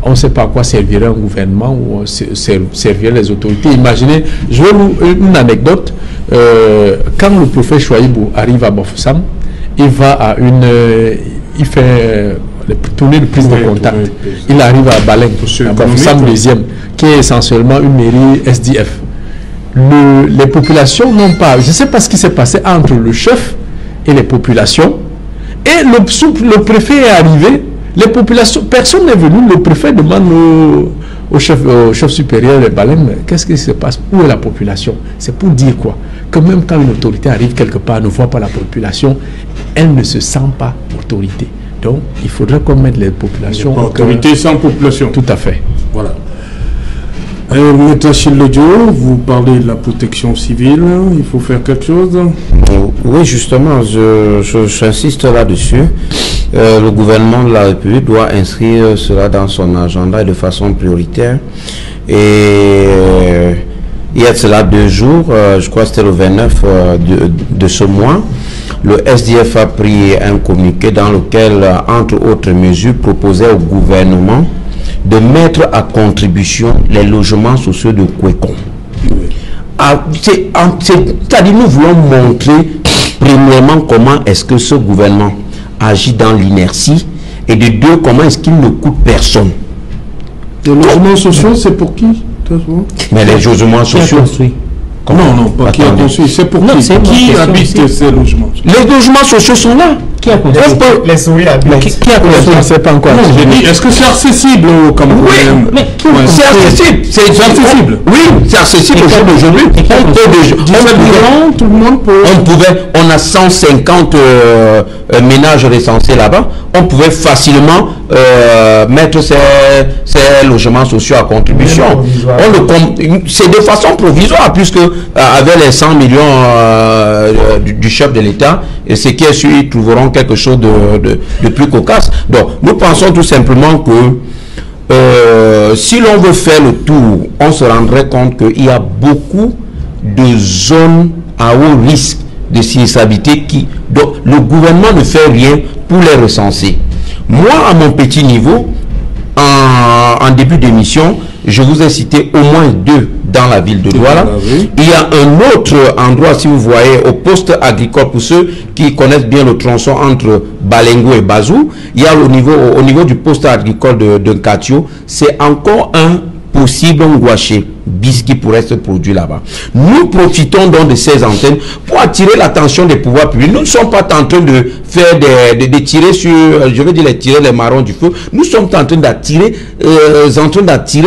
on ne sait pas à quoi servirait un gouvernement ou servirait les autorités. Imaginez, je vais vous une anecdote. Quand le prophète Chouaïbou arrive à Bafoussam, il va à il fait tourner de prise de contact. Il arrive à Baleng, à Bafoussam deuxième, qui est essentiellement une mairie SDF. Les populations n'ont pas, je ne sais pas ce qui s'est passé entre le chef et les populations. Et le préfet est arrivé. Les populations, personne n'est venu. Le préfet demande au chef supérieur de Balem, qu'est-ce qui se passe? Où est la population? C'est pour dire quoi? Que même quand une autorité arrive quelque part, ne voit pas la population, elle ne se sent pas autorité. Donc, il faudrait qu'on mette les populations... Autorité sans population. Tout à fait. Voilà. Maître Achille Ledio, vous parlez de la protection civile, il faut faire quelque chose? Oui, justement, j'insiste là-dessus. Le gouvernement de la République doit inscrire cela dans son agenda de façon prioritaire. Et il y a cela 2 jours, je crois que c'était le 29 de ce mois, le SDF a pris un communiqué dans lequel, entre autres mesures, proposait au gouvernement de mettre à contribution les logements sociaux de Kwekon. C'est-à-dire, nous voulons montrer premièrement comment est-ce que ce gouvernement agit dans l'inertie, et de 2, comment est-ce qu'il ne coûte personne. Les logements sociaux, c'est pour qui? Mais les logements sociaux... Non, pas qui a construit, c'est pour qui habite ces logements? Les logements sociaux sont là. Qui a construit? Les souris habitent. Qui a construit? C'est pas encore. Non, j'ai dit, est-ce que c'est accessible au Cameroun? Oui, c'est accessible. C'est accessible. Oui, c'est accessible au jour d'aujourd'hui. Tout le monde peut. On a 150 ménages recensés là-bas. On pouvait facilement mettre ces logements sociaux à contribution. C'est de façon provisoire, puisque avec les 100 millions du chef de l'État, et ce qui est sûr, ils trouveront quelque chose de plus cocasse. Donc, nous pensons tout simplement que si l'on veut faire le tour, on se rendrait compte qu'il y a beaucoup de zones à haut risque de sinistralité donc le gouvernement ne fait rien pour les recenser. Moi, à mon petit niveau, en début d'émission, je vous ai cité au moins 2 dans la ville de Douala. Il y a un autre endroit, si vous voyez, au poste agricole, pour ceux qui connaissent bien le tronçon entre Balengo et Bazou, il y a au niveau du poste agricole de Nkatio, c'est encore un possible ngouaché bis qui pourrait se produire là-bas. Nous profitons donc de ces antennes pour attirer l'attention des pouvoirs publics. Nous ne sommes pas en train de faire de tirer sur, je veux dire, tirer les marrons du feu. Nous sommes en train d'attirer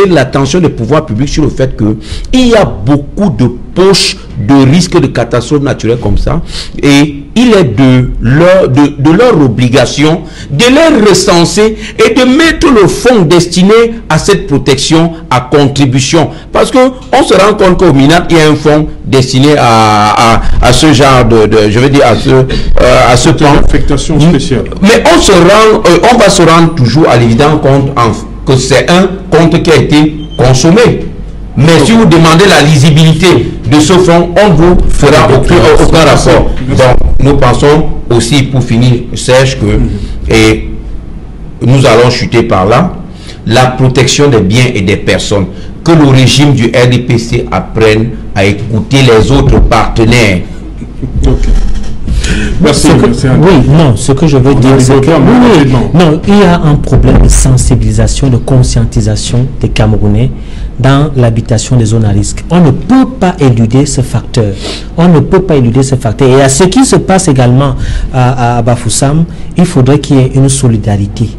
l'attention des pouvoirs publics sur le fait que il y a beaucoup de poches de risques de catastrophes naturelles comme ça, et il est de leur obligation de les recenser et de mettre le fonds destiné à cette protection à contribution, parce que on se rend compte qu'au MINAT il y a un fonds destiné à ce genre je veux dire à ce plan affectation spéciale. Mais on va se rendre toujours à l'évident compte que c'est un compte qui a été consommé. Mais si vous demandez la lisibilité de ce fonds, on vous fera aucun rapport. Donc, nous pensons aussi, pour finir, Serge, que et nous allons chuter par là, la protection des biens et des personnes, que le régime du RDPC apprenne à écouter les autres partenaires. Merci. Ce que je veux dire, c'est que non, il y a un problème de sensibilisation, de conscientisation des Camerounais dans l'habitation des zones à risque. On ne peut pas éluder ce facteur. Et à ce qui se passe également à Bafoussam, il faudrait qu'il y ait une solidarité.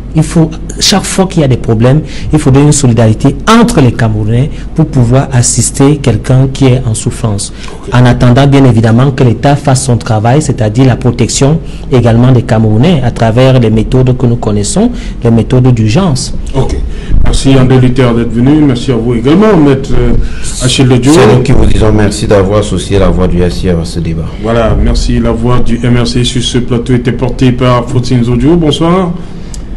Chaque fois qu'il y a des problèmes, il faudrait une solidarité entre les Camerounais pour pouvoir assister quelqu'un qui est en souffrance. En attendant, bien évidemment, que l'État fasse son travail, c'est-à-dire la protection également des Camerounais à travers les méthodes que nous connaissons, les méthodes d'urgence. Ok. Merci André Luther d'être venu. Merci à vous également, Maître Achille Ledjo. C'est nous qui vous disons merci d'avoir associé la voix du SIR à ce débat. Voilà, merci. La voix du MRC sur ce plateau était portée par Fautine Zodio. Bonsoir.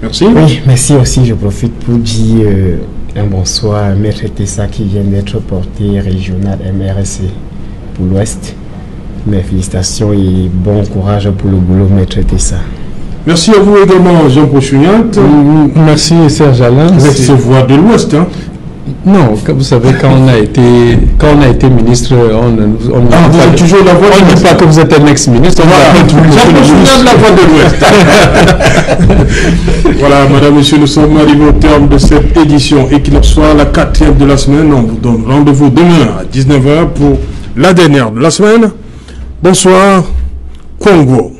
Merci. Oui, merci aussi. Je profite pour dire un bonsoir à Maître Tessa qui vient d'être porté régional MRC pour l'Ouest. Mes félicitations et bon courage pour le boulot, Maître Tessa. Merci à vous également, Jean Pochuniat. Merci, Serge Alain. Avec ces voix de l'Ouest, hein. Non, vous savez, quand on a été ministre, on ne dit pas que vous êtes un ex-ministre. La voix de l'Ouest. Voilà, madame, monsieur, nous sommes arrivés au terme de cette édition et qu'il en soit la 4e de la semaine. On vous donne rendez-vous demain à 19h pour la dernière de la semaine. Bonsoir, Congo.